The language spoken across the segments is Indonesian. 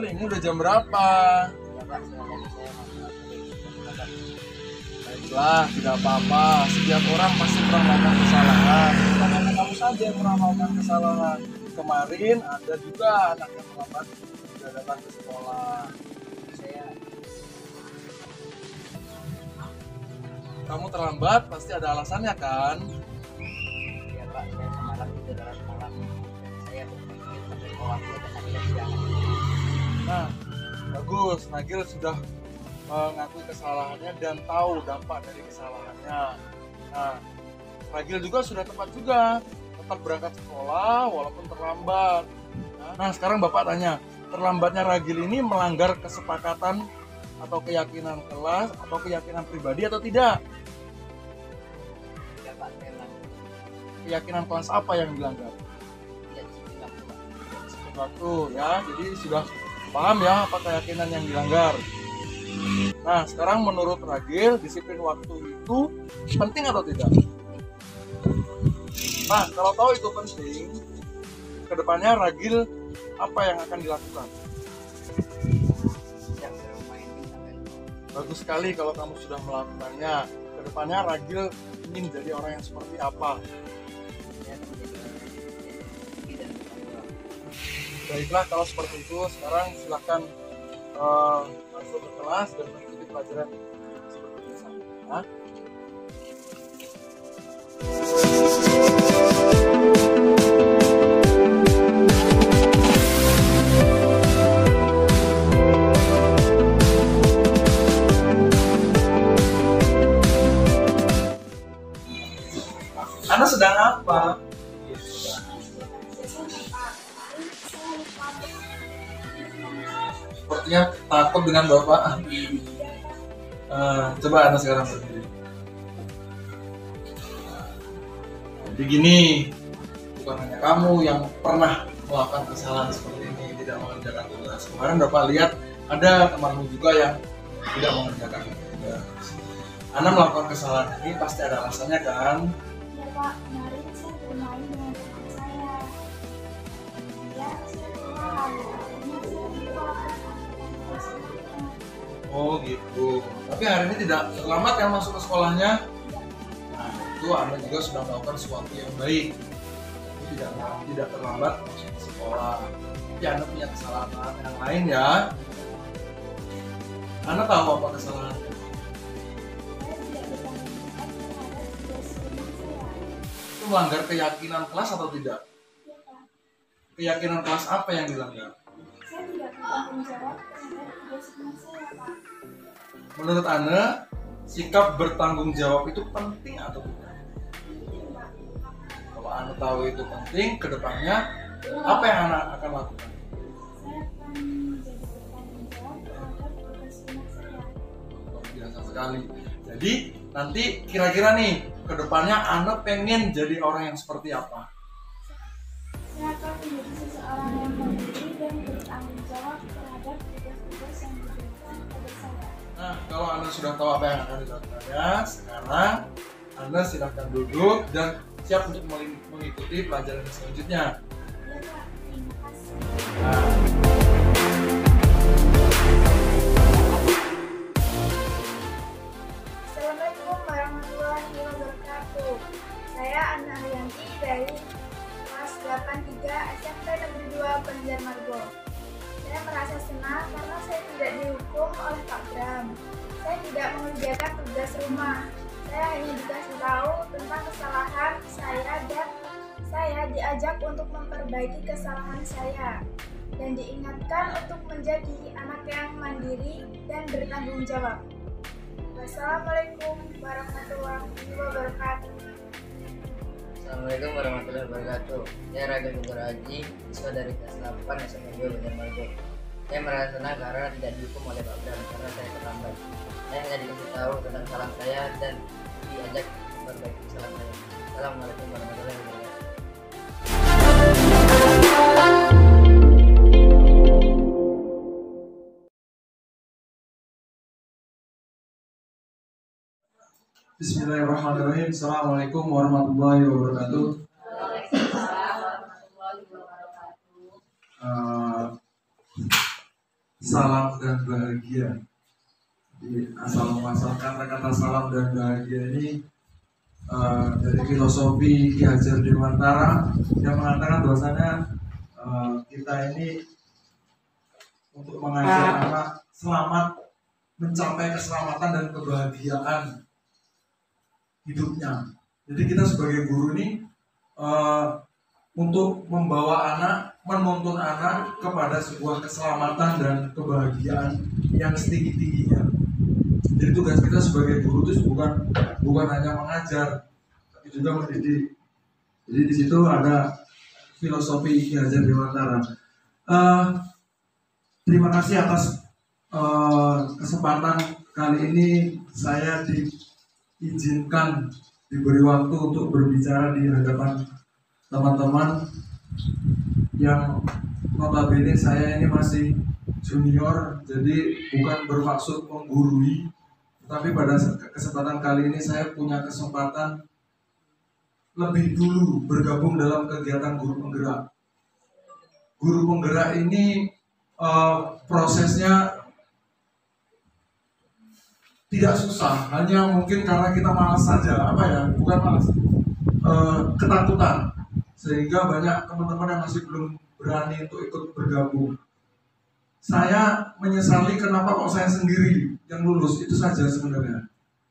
Ini udah jam berapa? Baiklah, tidak apa-apa. Setiap orang pasti pernah melakukan kesalahan. Bukan hanya kamu saja yang pernah melakukan kesalahan. Kemarin ada juga anak yang terlambat sudah datang ke sekolah. Kamu terlambat pasti ada alasannya kan? Iya Pak, saya semalam tidur dalam malam. Saya berpikir sampai waktu dan akhirnya siang. Nah, bagus. Nagil sudah mengakui kesalahannya dan tahu dampak dari kesalahannya. Nah, Nagil juga sudah tepat juga, tetap berangkat sekolah walaupun terlambat. Nah, sekarang Bapak tanya, terlambatnya Nagil ini melanggar kesepakatan atau keyakinan kelas atau keyakinan pribadi atau tidak? Iya Pak, saya bilang, Keyakinan kelas apa yang dilanggar? iya disiplin waktu Pak. Disiplin waktu ya, jadi sudah paham ya apa keyakinan yang dilanggar. Nah, sekarang menurut Nagil disiplin waktu itu penting atau tidak? Nah, kalau tahu itu penting, kedepannya Nagil apa yang akan dilakukan? Siap suruh main sampai Bagus sekali kalau kamu sudah melakukannya. Kedepannya Nagil ingin jadi orang yang seperti apa? saya menjadi orang yang tinggi dan bertanggung jawab. Baiklah, kalau seperti itu sekarang silakan masuk ke kelas dan mengikuti pelajaran seperti biasa. Nah, Anda sedang apa? Sepertinya takut dengan Bapak. Coba Anda sekarang berdiri. Jadi gini, bukan hanya kamu yang pernah melakukan kesalahan seperti ini, tidak mengerjakan tugas. Kemarin Bapak lihat ada temanmu juga yang tidak mengerjakan tugas. Anda melakukan kesalahan ini pasti ada alasannya kan? Ya Pak, kemarin saya bermain dengan teman saya. Ya, saya keluar. Akhirnya saya lupa kesalahannya. Oh gitu. Tapi hari ini tidak terlambat kan masuk ke sekolahnya? Nah, itu Anda juga sudah melakukan sesuatu yang baik. Jadi tidak terlambat masuk ke sekolah. Tapi Anda punya kesalahan yang lain ya. Anda tahu apa kesalahan? Saya tidak bertanggung jawab terhadap tugas rumah saya. Itu melanggar keyakinan kelas atau tidak? Ya Pak, Keyakinan kelas apa yang dilanggar? saya tidak bertanggung jawab terhadap tugas rumah saya Pak. Menurut Anda, sikap bertanggung jawab itu penting atau tidak? Penting Pak. Kalau Anda tahu itu penting, kedepannya apa yang Anda akan lakukan? Saya akan menjadi bertanggung jawab terhadap tugas rumah saya. Luar biasa sekali. Jadi nanti kira-kira nih kedepannya Anda pengen jadi orang yang seperti apa? Saya akan menjadi seseorang yang mandiri dan bertanggung jawab terhadap tugas-tugas yang diberikan kepada saya. Nah, kalau Anda sudah tahu apa yang akan dilakukannya, sekarang Anda silakan duduk dan siap untuk mengikuti pelajaran selanjutnya. Ya Pak, terima kasih. Nah, Assalamualaikum warahmatullahi wabarakatuh. Saya Anna Arianti dari kelas 83 SMP Negeri 2 Banjarmargo. Saya merasa senang karena saya tidak dihukum oleh Pak Bram. Saya tidak mengerjakan tugas rumah. Saya hanya dikasih tahu tentang kesalahan saya dan saya diajak untuk memperbaiki kesalahan saya dan diingatkan untuk menjadi anak yang mandiri dan bertanggung jawab. Wassalamualaikum warahmatullahi wabarakatuh. Assalamualaikum warahmatullahi wabarakatuh. Saya Ragil Guntur Haji, siswa dari kelas 8 SMP 2 Banjarmargo. Saya merasa senang karena tidak dihukum oleh Pak Bram karena saya terlambat. Saya hanya dikasih tahu tentang kesalahan saya dan diajak memperbaiki kesalahan saya. Assalamualaikum warahmatullahi wabarakatuh. Bismillahirrahmanirrahim. Assalamualaikum warahmatullahi wabarakatuh. Salam dan bahagia. Asal muasal kata-kata salam dan bahagia ini dari filosofi Ki Hajar Dewantara yang mengatakan bahwasanya kita ini untuk mengajak anak selamat mencapai keselamatan dan kebahagiaan hidupnya. Jadi kita sebagai guru ini untuk membawa anak, menuntun anak kepada sebuah keselamatan dan kebahagiaan yang setinggi-tingginya. Jadi tugas kita sebagai guru itu bukan hanya mengajar, tapi juga mendidik. Jadi di situ ada filosofi Ki Hajar Dewantara. Terima kasih atas kesempatan kali ini saya diizinkan diberi waktu untuk berbicara di hadapan teman-teman yang notabene saya ini masih junior, jadi bukan bermaksud menggurui, tetapi pada kesempatan kali ini saya punya kesempatan lebih dulu bergabung dalam kegiatan guru penggerak. Guru penggerak ini prosesnya tidak susah, hanya mungkin karena kita malas saja, bukan malas, ketakutan, sehingga banyak teman-teman yang masih belum berani untuk ikut bergabung. Saya menyesali kenapa kok saya sendiri yang lulus, itu saja sebenarnya.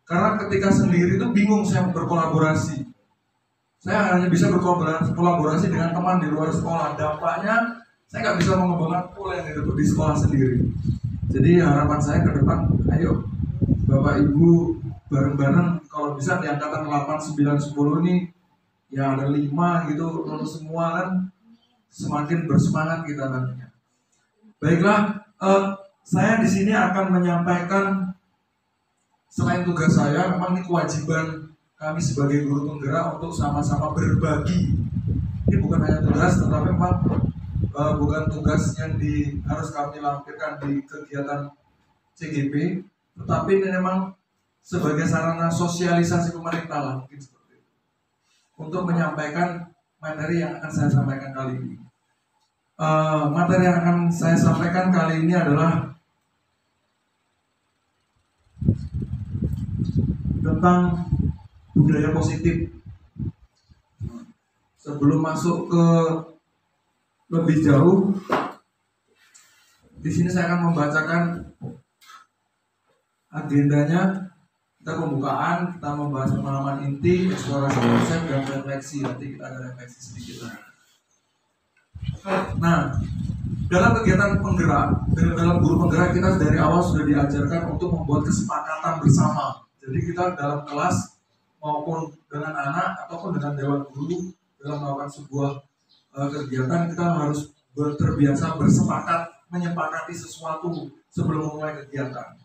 Karena ketika sendiri itu bingung saya berkolaborasi. Saya hanya bisa berkolaborasi dengan teman di luar sekolah. Dampaknya saya nggak bisa mengembangkan pola yang didapat di sekolah sendiri. Jadi harapan saya ke depan, ayo Bapak Ibu bareng-bareng, kalau bisa di angkatan 8, 9, 10 ini ya ada 5 gitu lulus semua kan, semakin bersemangat kita nantinya. Baiklah, saya di sini akan menyampaikan, selain tugas saya, memang ini kewajiban kami sebagai guru penggerak untuk sama-sama berbagi. Ini bukan hanya tugas, tetapi memang bukan tugas yang harus kami lampirkan di kegiatan CGP, tetapi ini memang sebagai sarana sosialisasi pemerintah lah, mungkin seperti itu, untuk menyampaikan materi yang akan saya sampaikan kali ini. Materi yang akan saya sampaikan kali ini adalah tentang budaya positif. Sebelum masuk ke lebih jauh, di sini saya akan membacakan agendanya. Kita pembukaan, kita membahas pengalaman inti, eksplorasi konsep, dan refleksi. Nanti kita ada refleksi sedikit lah. Nah, dalam kegiatan penggerak, dalam guru penggerak, kita dari awal sudah diajarkan untuk membuat kesepakatan bersama. Jadi kita dalam kelas maupun dengan anak ataupun dengan dewan guru dalam melakukan sebuah kegiatan, kita harus terbiasa bersepakat, menyepakati sesuatu sebelum memulai kegiatan.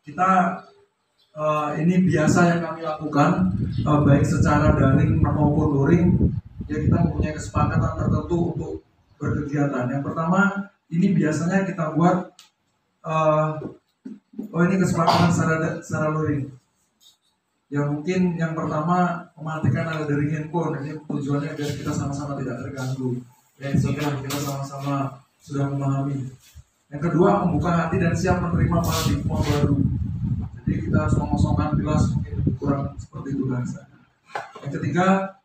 Kita ini biasa yang kami lakukan, baik secara daring maupun luring. Ya, kita mempunyai kesepakatan tertentu untuk berkegiatan. Yang pertama, ini biasanya kita buat ini kesepakatan secara luring. Ya, mungkin yang pertama mematikan alat dari handphone. Ini tujuannya biar kita sama-sama tidak terganggu. Ya, setelah kita sama-sama sudah memahami. Yang kedua, membuka hati dan siap menerima paradigma baru. Jadi kita harus mengosongkan gelas, mungkin kurang seperti itu bahasa. Yang ketiga,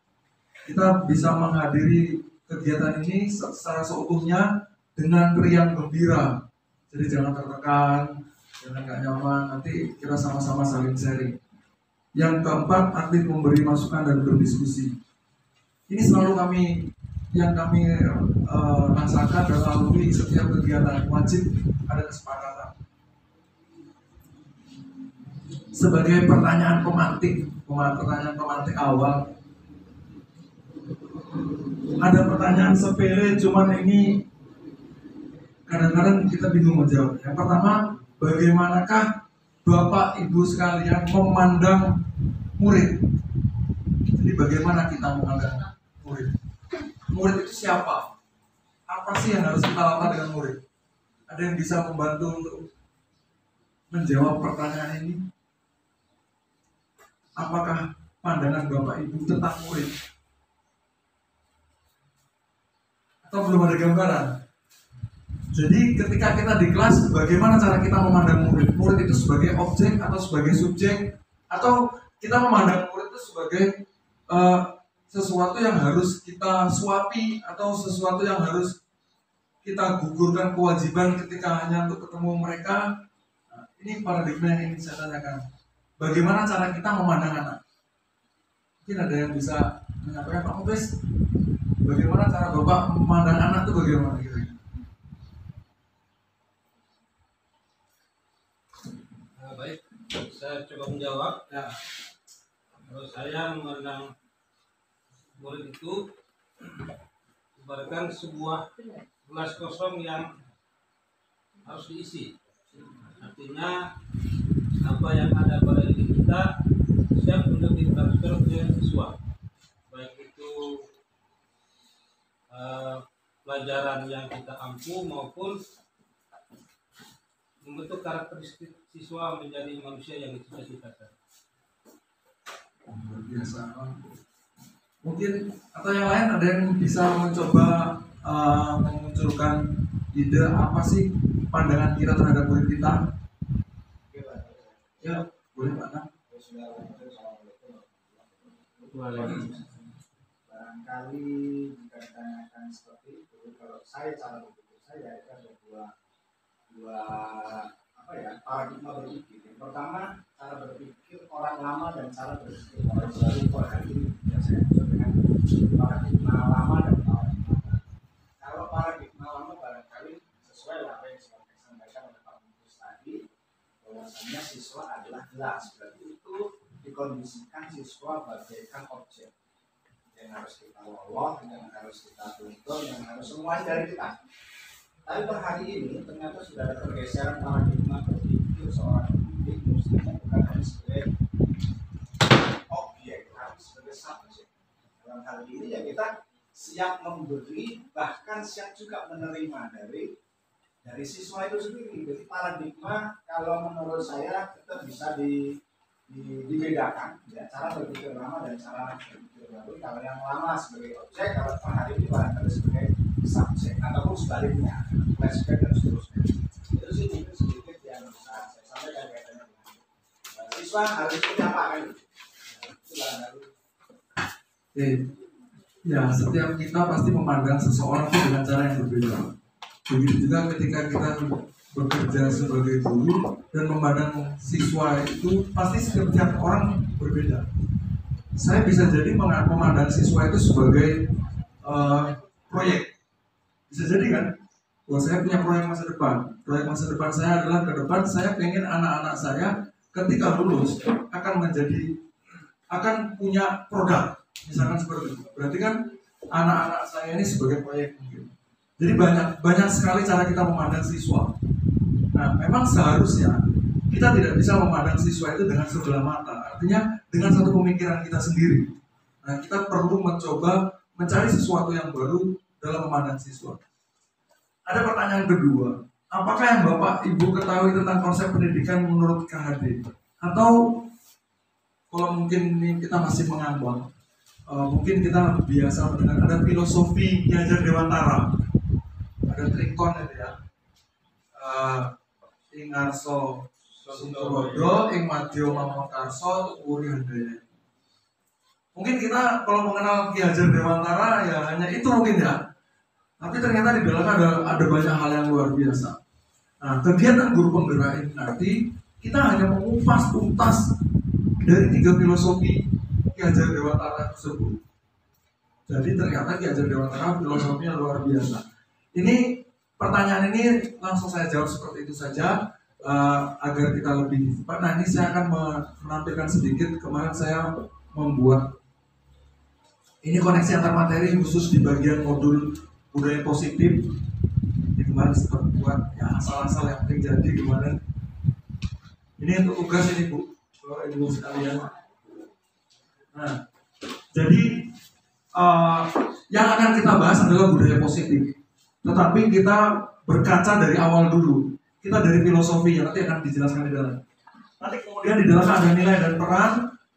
kita bisa menghadiri kegiatan ini secara seutuhnya dengan riang gembira. Jadi jangan tertekan, jangan gak nyaman, nanti kita sama-sama saling sharing. Yang keempat, aktif memberi masukan dan berdiskusi. Ini selalu kami rasakan dan lalui setiap kegiatan, wajib ada kesepakatan. Sebagai pertanyaan pemantik awal, ada pertanyaan sepele, cuman ini kadang-kadang kita bingung menjawab. Yang pertama, bagaimanakah Bapak Ibu sekalian memandang murid. Jadi bagaimana kita memandang murid? Murid itu siapa? Apa sih yang harus kita lakukan dengan murid? Ada yang bisa membantu untuk menjawab pertanyaan ini? Apakah pandangan Bapak Ibu tentang murid? Atau belum ada gambaran? Jadi ketika kita di kelas, bagaimana cara kita memandang murid? Murid itu sebagai objek atau sebagai subjek? Atau kita memandang murid itu sebagai sesuatu yang harus kita suapi, atau sesuatu yang harus kita gugurkan kewajiban ketika hanya untuk ketemu mereka? Nah, ini paradigma yang ingin saya tanyakan. Bagaimana cara kita memandang anak? Mungkin ada yang bisa menyampaikan, Pak Mubes, bagaimana cara Bapak memandang anak itu bagaimana kira-kira? Baik, saya coba menjawab. Ya. Kalau saya memandang murid itu ibaratkan sebuah gelas kosong yang harus diisi. Artinya apa yang ada pada diri kita siap untuk ditransfer ke siswa, baik itu pelajaran yang kita ampu maupun membentuk karakteristik siswa menjadi manusia yang dicita-citakan. Luar biasa. Mungkin atau yang lain ada yang bisa mencoba memunculkan ide apa sih pandangan kita terhadap murid kita? Ya, boleh Pak Nam. Barangkali jika ditanyakan seperti itu, kalau saya cara berpikir saya itu ada dua paradigma berpikir. Yang pertama, cara berpikir orang lama dan cara berpikir orang baru. Orang ini biasanya disebut dengan paradigma lama dan paradigma baru. Kalau paradigma lama barangkali sesuai apa yang sudah disampaikan oleh Pak Mubes tadi, bahwasanya siswa adalah gelas. Berarti itu dikondisikan siswa bagaikan objek yang harus kita lolos, yang harus kita tuntut, yang harus semuanya dari kita. Tapi per hari ini ternyata sudah ada pergeseran paradigma berpikir seorang pendidik mestinya bukan hanya sebagai objek, tapi sebagai subjek. Dalam hal ini ya kita siap memberi, bahkan siap juga menerima dari siswa itu sendiri. Jadi paradigma kalau menurut saya tetap bisa dibedakan, ya, cara berpikir lama dan cara berpikir baru. Kalau yang lama sebagai objek, kalau per hari ini barangkali sebagai subjek ataupun sebaliknya, flashback dan seterusnya. Itu sih mungkin sedikit yang bisa saya sampaikan kaitannya dengan siswa harus punya apa kan? Itu barangkali. Ya, setiap kita pasti memandang seseorang dengan cara yang berbeda. Begitu juga ketika kita bekerja sebagai guru dan memandang siswa itu pasti setiap orang berbeda. Saya bisa jadi memandang siswa itu sebagai proyek. Bisa jadi kan? Bahwa saya punya proyek masa depan. Proyek masa depan saya adalah ke depan saya pengen anak-anak saya ketika lulus akan punya produk. Misalkan seperti itu. Berarti kan anak-anak saya ini sebagai proyek mungkin. Jadi banyak sekali cara kita memandang siswa. Nah, memang seharusnya kita tidak bisa memandang siswa itu dengan sebelah mata. Artinya dengan satu pemikiran kita sendiri. Nah, kita perlu mencoba mencari sesuatu yang baru dalam memandang siswa. Ada pertanyaan kedua, apakah yang Bapak Ibu ketahui tentang konsep pendidikan menurut KHD? Atau kalau mungkin ini kita masih mengambang, mungkin kita biasa mendengar ada filosofi Ki Hajar Dewantara, ada trikon itu ya, ing ngarso Suntorodo, ing madya Mamokarso, Uri Handaya. Mungkin kita kalau mengenal Ki Hajar Dewantara ya hanya itu mungkin ya. Tapi ternyata di dalamnya ada banyak hal yang luar biasa. Nah, kegiatan guru penggerak ini nanti kita hanya mengupas tuntas dari 3 filosofi Ki Hajar Dewantara tersebut. Jadi ternyata Ki Hajar Dewantara filosofinya luar biasa. Ini pertanyaan ini langsung saya jawab seperti itu saja agar kita lebih cepat. Nah, ini saya akan menampilkan sedikit. Kemarin saya membuat ini koneksi antar materi khusus di bagian modul budaya positif. Ini kemarin sempat buat ya asal-asal yang penting jadi kemarin. Ini untuk tugas ini Bu, Bapak Ibu sekalian. Nah, jadi yang akan kita bahas adalah budaya positif. Tetapi kita berkaca dari awal dulu. Kita dari filosofi yang nanti akan dijelaskan di dalam. Nanti kemudian di dalam ada nilai dan peran,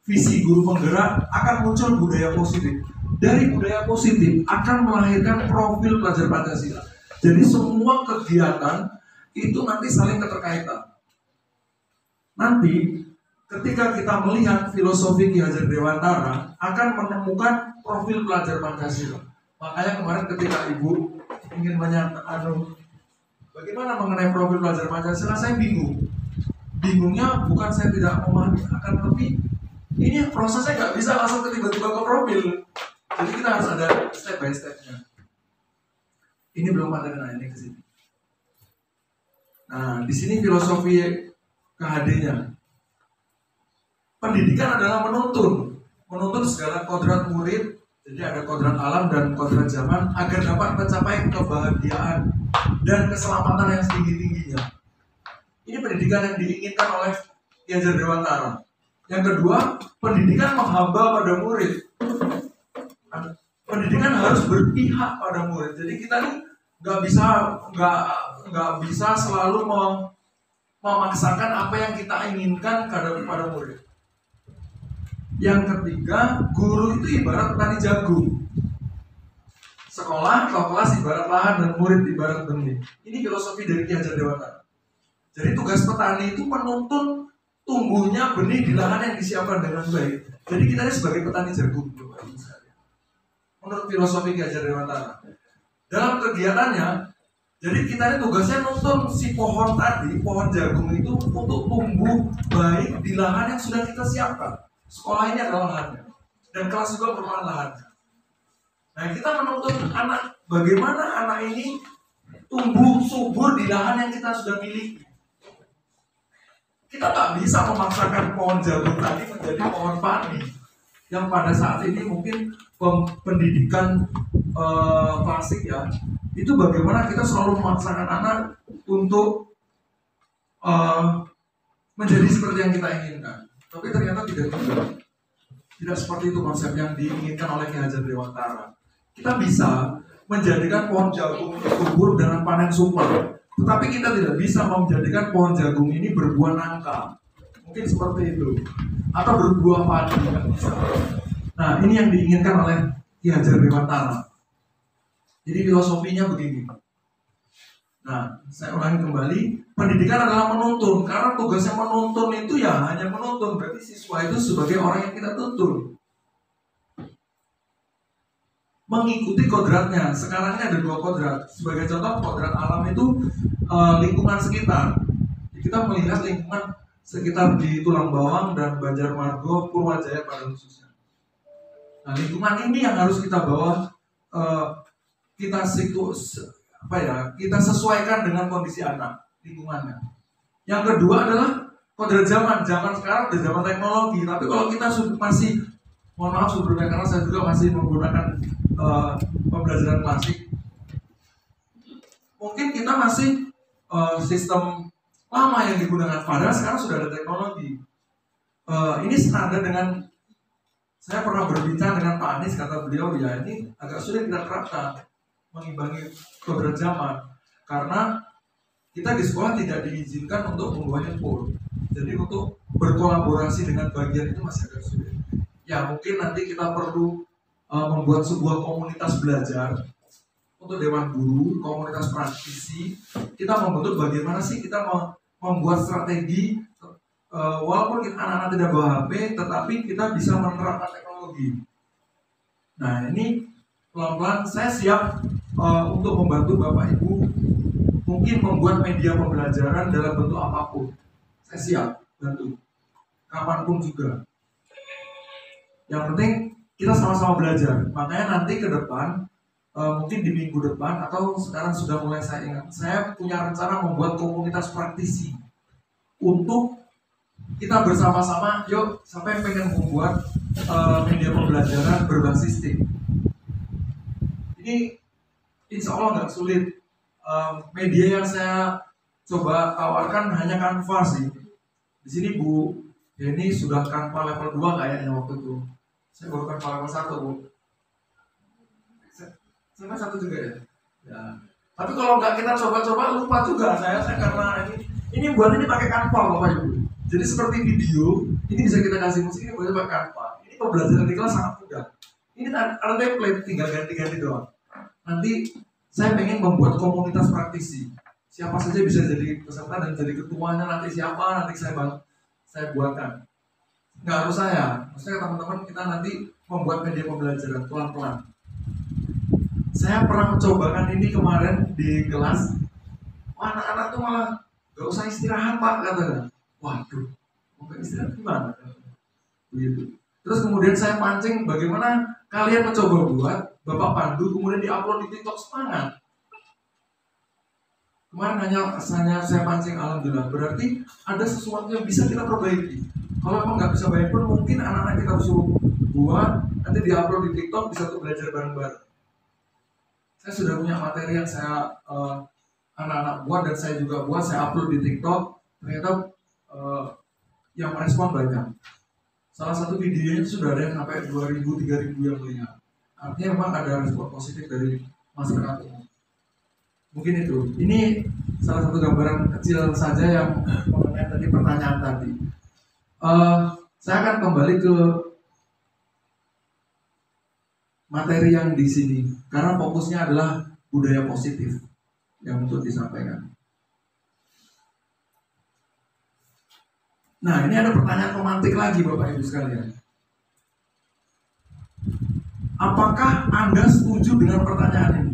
visi guru penggerak, akan muncul budaya positif. Dari budaya positif akan melahirkan profil pelajar Pancasila. Jadi semua kegiatan itu nanti saling keterkaitan. Nanti ketika kita melihat filosofi Ki Hajar Dewantara akan menemukan profil pelajar Pancasila. Makanya kemarin ketika Ibu ingin menyatakan bagaimana mengenai profil pelajar Pancasila, saya bingung. Bingungnya bukan saya tidak memahami, akan tapi ini prosesnya nggak bisa langsung tiba-tiba ke profil. Jadi kita harus ada step by stepnya. Ini belum ada kena ini ke sini. Nah, di sini filosofi KHD-nya. Pendidikan adalah menuntun segala kodrat murid. Jadi ada kodrat alam dan kodrat zaman agar dapat mencapai kebahagiaan dan keselamatan yang setinggi-tingginya. Ini pendidikan yang diinginkan oleh Ki Hajar Dewantara. Yang kedua, pendidikan menghamba pada murid. Pendidikan harus berpihak pada murid. Jadi kita nih nggak bisa selalu memaksakan apa yang kita inginkan kepada murid. Yang ketiga, guru itu ibarat petani jagung. Sekolah atau kelas ibarat lahan dan murid ibarat benih. Ini filosofi dari Ki Hajar Dewantara. Jadi tugas petani itu menuntun tumbuhnya benih di lahan yang disiapkan dengan baik. Jadi kita ini sebagai petani jagung, menurut filosofi Ki Hajar Dewantara. Dalam kegiatannya, jadi kita ini tugasnya nuntun si pohon tadi, pohon jagung itu untuk tumbuh baik di lahan yang sudah kita siapkan. Sekolah ini adalah lahannya, dan kelas juga merupakan lahannya. Nah, kita menuntun anak, bagaimana anak ini tumbuh subur di lahan yang kita sudah miliki. Kita tak bisa memaksakan pohon jagung tadi menjadi pohon padi yang pada saat ini mungkin pendidikan klasik ya, itu bagaimana kita selalu memaksakan anak untuk menjadi seperti yang kita inginkan. Tapi ternyata tidak seperti itu konsep yang diinginkan oleh Ki Hajar Dewantara. Kita bisa menjadikan pohon jagung subur dengan panen super, tetapi kita tidak bisa menjadikan pohon jagung ini berbuah nangka. Mungkin seperti itu, atau berbuah padi. Nah, ini yang diinginkan oleh Ki Hajar Dewantara. Jadi filosofinya begini. Nah, saya ulangi kembali, pendidikan adalah menuntun. Karena tugasnya menuntun itu ya hanya menuntun. Berarti siswa itu sebagai orang yang kita tuntun, mengikuti kodratnya. Sekarang ini ada 2 kodrat. Sebagai contoh, kodrat alam itu lingkungan sekitar. Kita melihat lingkungan sekitar di Tulang Bawang dan Banjarmargo, Purwajaya pada khususnya. Nah, lingkungan ini yang harus kita bawa, kita sesuaikan dengan kondisi anak, lingkungannya. Yang kedua adalah kodrat zaman. Zaman sekarang udah zaman teknologi, tapi kalau kita masih, mohon maaf sebelumnya karena saya juga masih menggunakan pembelajaran klasik, mungkin kita masih sistem lama yang digunakan. Padahal sekarang sudah ada teknologi. Ini senada dengan, saya pernah berbincang dengan Pak Anies, kata beliau, ya ini agak sulit kita terapkan, mengimbangi kodrat zaman, karena kita di sekolah tidak diizinkan untuk membawa handphone. Jadi untuk berkolaborasi dengan bagian itu masih agak sulit. Ya mungkin nanti kita perlu membuat sebuah komunitas belajar untuk dewan guru, komunitas praktisi. Kita membentuk bagaimana sih kita membuat strategi, walaupun anak-anak tidak bawa HP, tetapi kita bisa menerapkan teknologi. Nah, ini pelan-pelan saya siap untuk membantu Bapak Ibu mungkin membuat media pembelajaran dalam bentuk apapun. Saya siap bantu kapanpun juga. Yang penting kita sama-sama belajar. Makanya nanti ke depan, mungkin di minggu depan atau sekarang sudah mulai saya ingat, saya punya rencana membuat komunitas praktisi untuk kita bersama-sama, yuk siapa yang pengen membuat media pembelajaran berbasis TIK. Ini insya Allah nggak sulit. Media yang saya coba tawarkan hanya Canva sih. Di sini Bu Yeni sudah Canva level 2 kayaknya waktu itu. Saya baru kan kelas 1 Bu. Saya kan 1 juga ya. Ya. Tapi kalau nggak kita coba-coba lupa juga saya karena ini buat ini pakai Canva Bapak Ibu. Jadi seperti video, ini bisa kita kasih musik, ini boleh pakai Canva. Ini pembelajaran di kelas sangat mudah. Ini ada template, tinggal ganti-ganti doang. Nanti saya pengen membuat komunitas praktisi. Siapa saja bisa jadi peserta dan jadi ketuanya nanti siapa nanti saya buatkan. Nggak harus saya, maksudnya teman-teman kita nanti membuat media pembelajaran pelan-pelan. Saya pernah mencobakan ini kemarin di kelas. Anak-anak tuh malah gak usah istirahat Pak katanya. Waduh, mau istirahat gimana? Begitu. Terus kemudian saya pancing bagaimana kalian mencoba buat Bapak pandu kemudian diupload di TikTok semangat. Kemarin hanya saya pancing alhamdulillah. Berarti ada sesuatu yang bisa kita perbaiki. Kalau emang nggak bisa baik pun mungkin anak-anak kita suruh buat nanti diupload di TikTok bisa untuk belajar bareng-bareng. Saya sudah punya materi yang saya anak-anak buat dan saya juga buat, saya upload di TikTok. Ternyata yang merespon banyak. Salah satu videonya itu sudah ada yang sampai 2.000-3.000 yang melihat. Artinya memang ada respon positif dari masyarakat umum. Mungkin itu. Ini salah satu gambaran kecil saja yang mengenai tadi pertanyaan tadi. Saya akan kembali ke materi yang di sini karena fokusnya adalah budaya positif yang untuk disampaikan. Nah, ini ada pertanyaan pemantik lagi Bapak Ibu sekalian. Apakah Anda setuju dengan pertanyaan ini?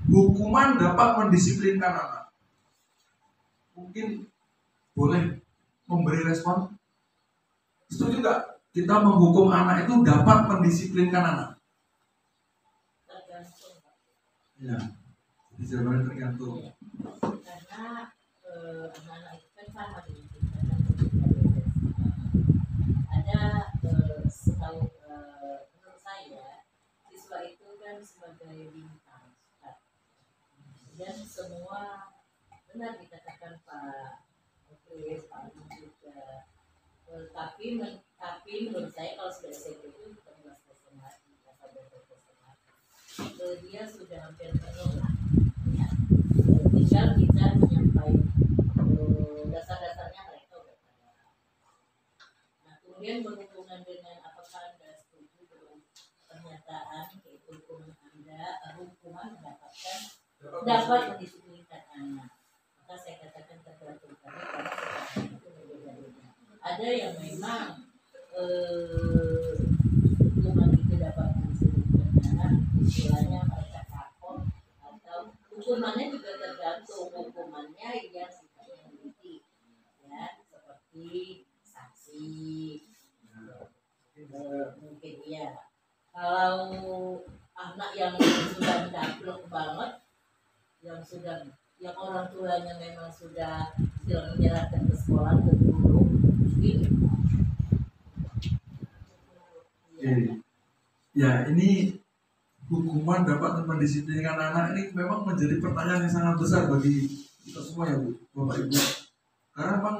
Hukuman dapat mendisiplinkan anak. Mungkin boleh memberi respon. Setuju nggak? Kita menghukum anak itu dapat mendisiplinkan anak. Tergantung. Ya, jawabannya tergantung. Karena anak-anak itu kan sama dengan kita. Ada setahu menurut saya siswa itu kan sebagai bintang dan semua benar dikatakan Pak Chris, Pak juga. Tapi menurut saya kalau sudah SMP itu 14 dia sudah hampir penuh lah. Ya. Tinggal kita menyampaikan dasar-dasarnya mereka udah tahu. Nah, kemudian berhubungan dengan apakah Anda setuju dengan pernyataan yaitu hukuman mendapatkan dapat mendisiplinkan anak. Maka saya katakan tergantung karena itu berbeda-beda. Ada yang memang hukuman itu dapat mendisiplinkan anak, istilahnya mereka kapok atau hukumannya juga tergantung hukumannya yang sifatnya politik, ya seperti sanksi. Mungkin ya kalau anak yang sudah daplok banget yang orang tuanya memang sudah menyerahkan ke sekolah ke guru gitu. Ya ini hukuman dapat mendisiplinkan anak ini memang menjadi pertanyaan yang sangat besar bagi kita semua ya Bu, Bapak Ibu. Karena memang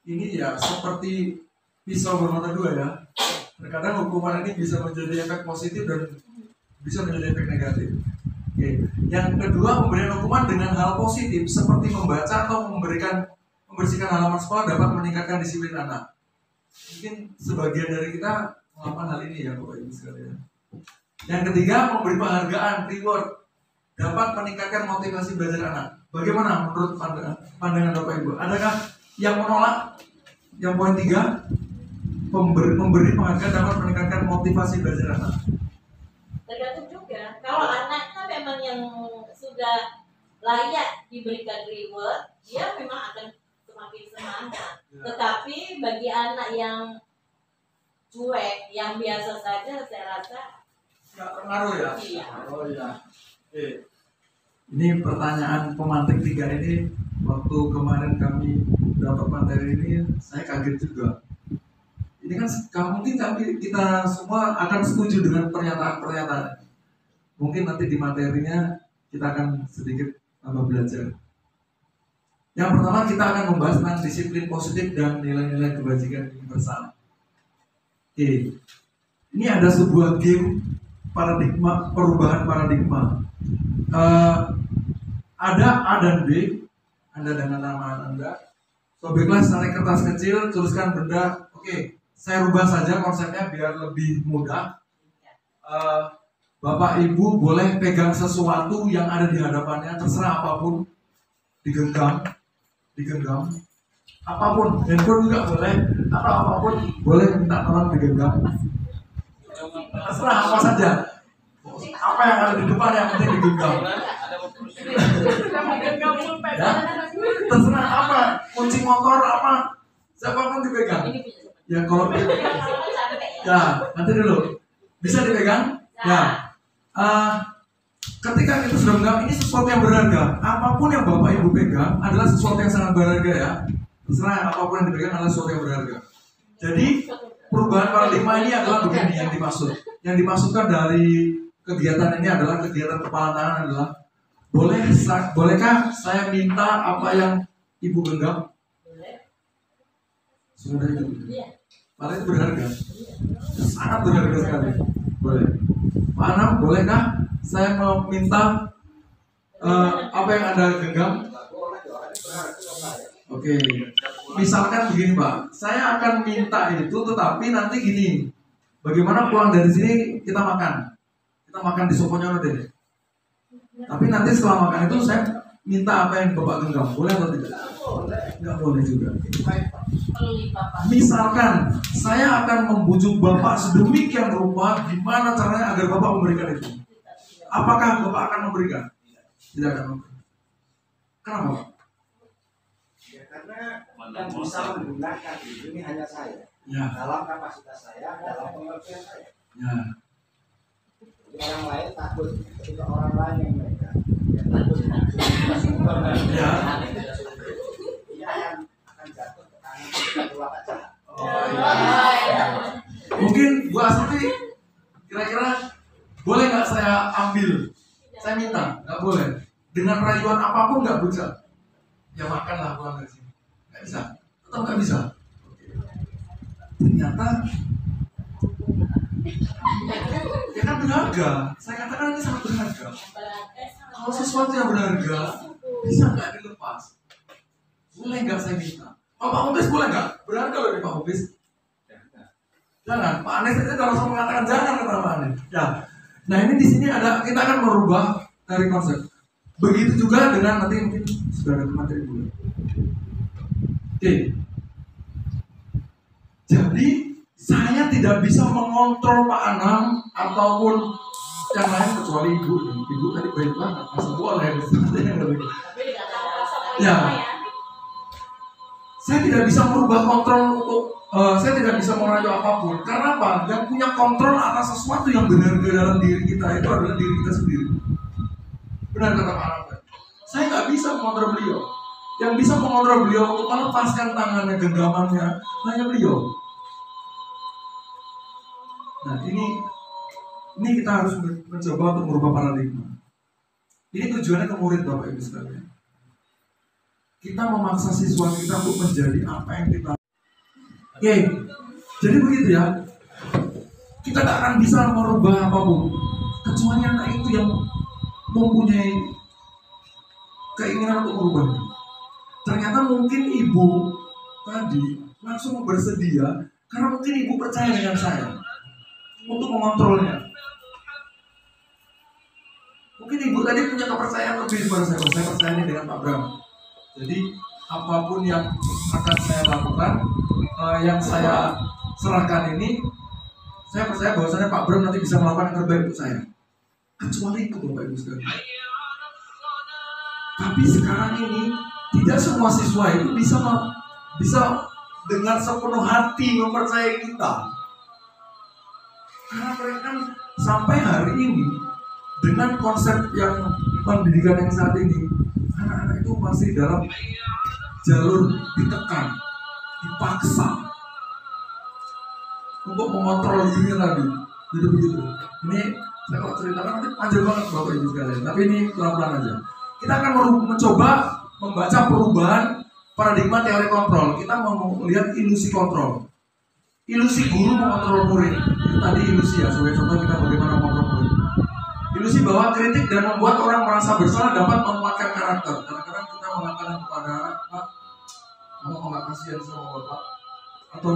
ini ya seperti pisau bermata dua ya. Terkadang hukuman ini bisa menjadi efek positif dan bisa menjadi efek negatif. Oke. Yang kedua, memberikan hukuman dengan hal positif seperti membaca atau membersihkan halaman sekolah dapat meningkatkan disiplin anak. Mungkin sebagian dari kita melakukan hal ini ya Bapak Ibu sekalian. Yang ketiga, memberi penghargaan, reward dapat meningkatkan motivasi belajar anak. Bagaimana menurut pandangan Bapak Ibu? Adakah yang menolak? Yang poin 3, memberi penghargaan dapat meningkatkan motivasi belajar anak. Tergantung juga. Kalau anaknya memang yang sudah layak diberikan reward, dia memang akan semakin semangat. Tetapi bagi anak yang cuek, yang biasa saja, saya rasa Nggak pengaruh ya? Iya. Oh iya. Ini pertanyaan pemantik 3 ini waktu kemarin kami dapat materi ini saya kaget juga. Ini kan mungkin kita semua akan setuju dengan pernyataan-pernyataan. Mungkin nanti di materinya kita akan sedikit tambah belajar. Yang pertama kita akan membahas tentang disiplin positif dan nilai-nilai kebajikan universal. Oke. ini ada sebuah game paradigma, perubahan paradigma. Ada A dan B, Anda dengan nama Anda. Sobeklah tarik kertas kecil, tuliskan benda. Oke, saya rubah saja konsepnya biar lebih mudah. Bapak Ibu boleh pegang sesuatu yang ada di hadapannya, terserah apapun, digenggam, apapun, handphone juga boleh, atau apapun boleh minta tolong digenggam. Terserah apa saja, apa yang ada di depan yang penting digenggam. Ya, terserah apa, kunci motor apa, siapapun dipegang. Ya kalau ya nanti dulu bisa dipegang. Ya, ketika kita sudah memegang ini sesuatu yang berharga, apapun yang Bapak Ibu pegang adalah sesuatu yang sangat berharga ya. Terserah apapun yang dipegang adalah sesuatu yang berharga. Jadi perubahan paradigma ini adalah begini yang dimaksud. Yang dimaksudkan dari kegiatan ini adalah kegiatan kepala tangan adalah bolehkah saya minta apa yang Ibu genggam? Sudah itu. Malah itu berharga. Sangat berharga sekali. Boleh. Pak Anam, bolehkah saya meminta apa yang Anda genggam? Oke. Misalkan begini Pak, saya akan minta itu, tetapi nanti gini, bagaimana pulang dari sini kita makan? Kita makan di Soponyono deh. Tapi nanti setelah makan itu saya minta apa yang Bapak genggam, boleh atau tidak? Nggak boleh juga. Misalkan saya akan membujuk Bapak sedemikian rupa, gimana caranya agar Bapak memberikan itu? Apakah Bapak akan memberikan? Tidak akan memberikan. Kenapa? Ya karena yang bisa menggunakan ini hanya saya. Ya. Dalam kapasitas saya, dalam pengertian saya. Ya. Jadi orang lain takut ketika orang lain yang mereka takut. Ya. Dia akan jatuh ke tangan kedua kaca. Mungkin Bu Astuti kira-kira boleh nggak saya ambil? Saya minta, nggak boleh. Dengan rayuan apapun nggak bisa. Ya makanlah pulang dari sini. Nggak bisa. Tetap nggak bisa. Ternyata ya kan berharga. Saya katakan ini sangat berharga. Kalau sesuatu yang berharga bisa nggak dilepas? Boleh nggak saya minta? Pak Mubis boleh nggak? Berharga loh nih Pak Mubis. Jangan. Pak Anies itu kalau saya mengatakan jangan kata Pak Anies. Ya. Nah ini di sini ada, kita akan merubah dari konsep. Begitu juga dengan nanti mungkin sudah ada materi dulu. Oke. Jadi saya tidak bisa mengontrol Pak Anam ataupun yang lain kecuali Ibu. Ibu tadi baik banget, masa boleh. Ya. Saya tidak bisa merubah kontrol untuk saya tidak bisa merayu apapun. Karena apa? Yang punya kontrol atas sesuatu yang berharga dalam diri kita itu adalah diri kita sendiri. Benar kata Pak Anam. Saya nggak bisa mengontrol beliau. Yang bisa mengontrol beliau untuk melepaskan tangannya, genggamannya hanya beliau. Nah ini kita harus mencoba untuk merubah paradigma. Ini tujuannya ke murid Bapak Ibu sekalian. Kita memaksa siswa kita untuk menjadi apa yang kita. Oke, jadi begitu ya. Kita tak akan bisa merubah apapun kecuali anak itu yang mempunyai keinginan untuk merubahnya. Ternyata mungkin ibu tadi langsung bersedia karena mungkin ibu percaya dengan saya untuk mengontrolnya. Mungkin ibu tadi punya kepercayaan lebih kepada saya. Saya percaya ini dengan Pak Bram. Jadi apapun yang akan saya lakukan, yang saya serahkan ini, saya percaya bahwasanya Pak Bram nanti bisa melakukan yang terbaik untuk saya. Kecuali itu Bapak Ibu sekalian. Tapi sekarang ini tidak semua siswa itu bisa dengan sepenuh hati mempercayai kita. Karena mereka kan sampai hari ini dengan konsep yang pendidikan yang saat ini, anak-anak itu masih dalam jalur ditekan, dipaksa untuk mengontrol dirinya tadi. Jadi begitu. Ini saya kalau ceritakan nanti panjang banget Bapak Ibu sekalian. Tapi ini pelan-pelan aja. Kita akan mencoba membaca perubahan paradigma teori kontrol. Kita mau melihat ilusi kontrol. Ilusi guru mengontrol murid. itu tadi ilusi ya, sebagai contoh kita bagaimana kontrol. Ilusi bahwa kritik dan membuat orang merasa bersalah dapat menguatkan karakter. Kadang-kadang kita mengatakan kepada anak, "Pak, kamu nggak kasihan sama bapak?" Atau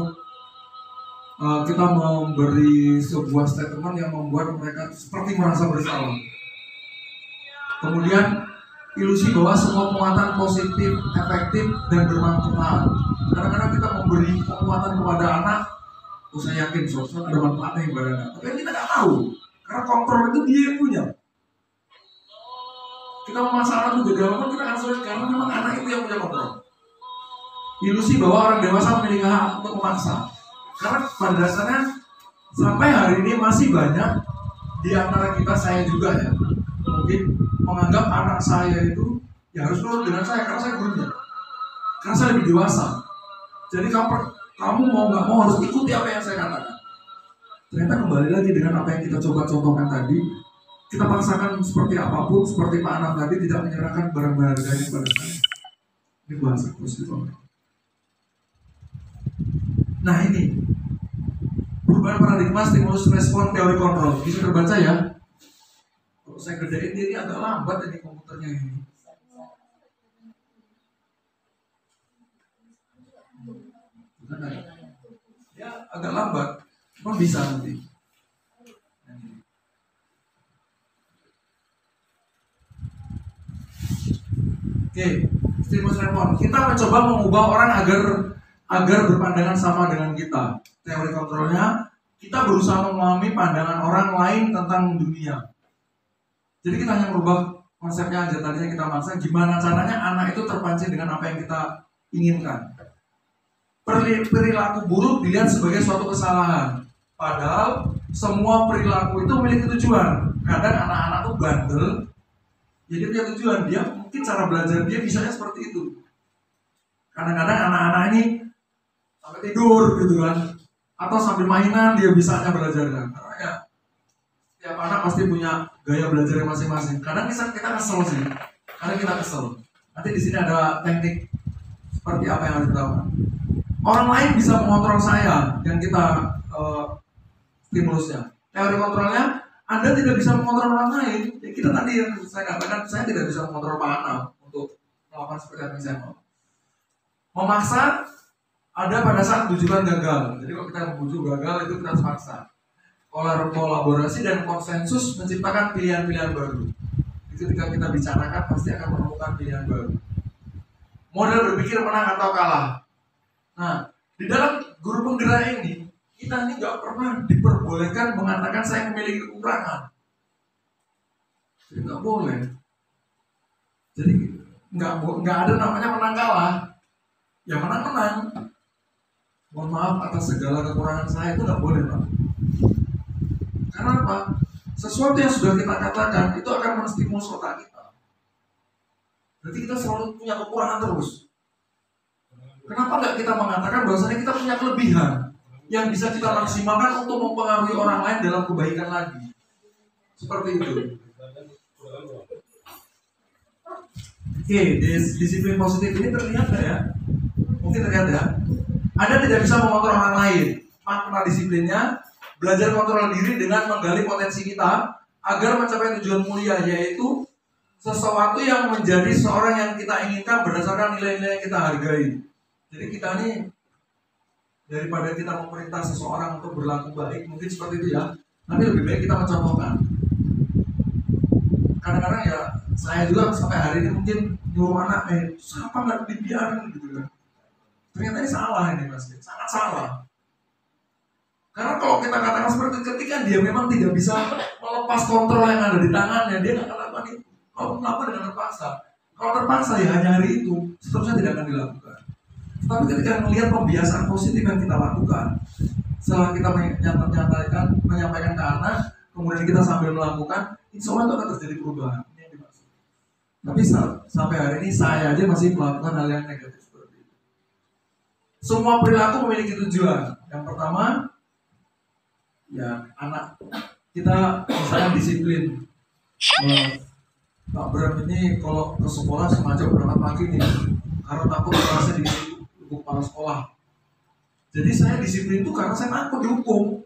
kita memberi sebuah statement yang membuat mereka seperti merasa bersalah. Kemudian ilusi bahwa semua penguatan positif, efektif, dan bermanfaat. Kadang-kadang kita memberi penguatan kepada anak, saya yakin sosok ada manfaatnya kepada anak. Tapi kita nggak tahu, karena kontrol itu dia yang punya. Kita memaksa anak itu jadi apa, kita akan sulit karena memang anak itu yang punya kontrol. Ilusi bahwa orang dewasa memiliki hak untuk memaksa. Karena pada dasarnya sampai hari ini masih banyak di antara kita, saya juga ya, mungkin menganggap anak saya itu ya harus nurut dengan saya karena saya gurunya, karena saya lebih dewasa. Jadi kamu mau nggak mau harus ikuti apa yang saya katakan. Ternyata kembali lagi dengan apa yang kita coba contohkan tadi, kita paksakan seperti apapun, seperti Pak Anam tadi tidak menyerahkan barang-barang harganya kepada saya. Ini bahasa positif. Nah ini perubahan paradigma stimulus respon teori kontrol. Bisa terbaca ya. Kalau saya kerjain ini agak lambat ini komputernya ini. Bukan ya? Ya agak lambat. Cuma bisa nanti. Oke, stimulus respon. Kita mencoba mengubah orang agar berpandangan sama dengan kita. Teori kontrolnya, kita berusaha memahami pandangan orang lain tentang dunia. Jadi kita hanya merubah konsepnya aja. Tadinya kita maksa gimana caranya anak itu terpancing dengan apa yang kita inginkan. Perilaku buruk dilihat sebagai suatu kesalahan. Padahal semua perilaku itu memiliki tujuan. Kadang anak-anak tuh bandel, jadi punya tujuan. Dia mungkin cara belajar dia bisanya seperti itu. Kadang-kadang anak-anak ini sampai tidur gitu kan, atau sambil mainan dia bisanya belajarnya. Karena ya setiap anak pasti punya gaya belajar masing-masing. Kadang kita kesel sih, kadang kita kesel. Nanti di sini ada teknik seperti apa yang harus kita lakukan. Orang lain bisa mengontrol saya yang kita stimulusnya. Teori kontrolnya, Anda tidak bisa mengontrol orang lain. Ya, kita tadi yang saya katakan, saya tidak bisa mengontrol Pak Anam untuk melakukan seperti apa yang saya mau. Memaksa ada pada saat bujukan gagal. Jadi kalau kita membujuk gagal itu kita harus paksa. Kolaborasi dan konsensus menciptakan pilihan-pilihan baru. Ketika kita bicarakan pasti akan menemukan pilihan baru. Model berpikir menang atau kalah. Nah, di dalam guru penggerak ini kita ini nggak pernah diperbolehkan mengatakan saya memiliki kekurangan. Jadi nggak boleh. Jadi nggak ada namanya menang kalah. Ya menang. Mohon maaf atas segala kekurangan saya itu nggak boleh, Pak. Karena apa? Sesuatu yang sudah kita katakan itu akan menstimulus otak kita. Berarti kita selalu punya kekurangan terus. Kenapa nggak kita mengatakan bahwasanya kita punya kelebihan yang bisa kita maksimalkan untuk mempengaruhi orang lain dalam kebaikan lagi? Seperti itu. Oke, disiplin positif ini terlihat nggak ya? Mungkin terlihat ya. Anda tidak bisa mengontrol orang lain. Makna disiplinnya, belajar kontrol diri dengan menggali potensi kita agar mencapai tujuan mulia, yaitu sesuatu yang menjadi seorang yang kita inginkan berdasarkan nilai-nilai yang kita hargai. Jadi kita ini daripada kita memerintah seseorang untuk berlaku baik, mungkin seperti itu ya. Tapi lebih baik kita mencontohkan. Kadang-kadang ya saya juga sampai hari ini mungkin nyuruh anak, siapa nggak dibiarin gitu kan. Ternyata ini salah ini Mas, sangat salah. Karena kalau kita katakan seperti itu, ketika dia memang tidak bisa melepas kontrol yang ada di tangannya, dia nggak akan lakukan itu. Kalau melakukan dengan terpaksa, kalau terpaksa ya hanya hari itu, seterusnya tidak akan dilakukan. Tapi ketika melihat pembiasaan positif yang kita lakukan, setelah kita menyampaikan ke anak, kemudian kita sambil melakukan, insya Allah itu akan terjadi perubahan. Ini yang dimaksud. Tapi sampai hari ini saya aja masih melakukan hal yang negatif seperti itu. Semua perilaku memiliki tujuan. Yang pertama, ya anak kita misalnya disiplin. Pak Bram ini kalau ke sekolah sengaja berangkat pagi nih, karena takut kelasnya di kepala sekolah. Jadi saya disiplin itu karena saya takut dihukum.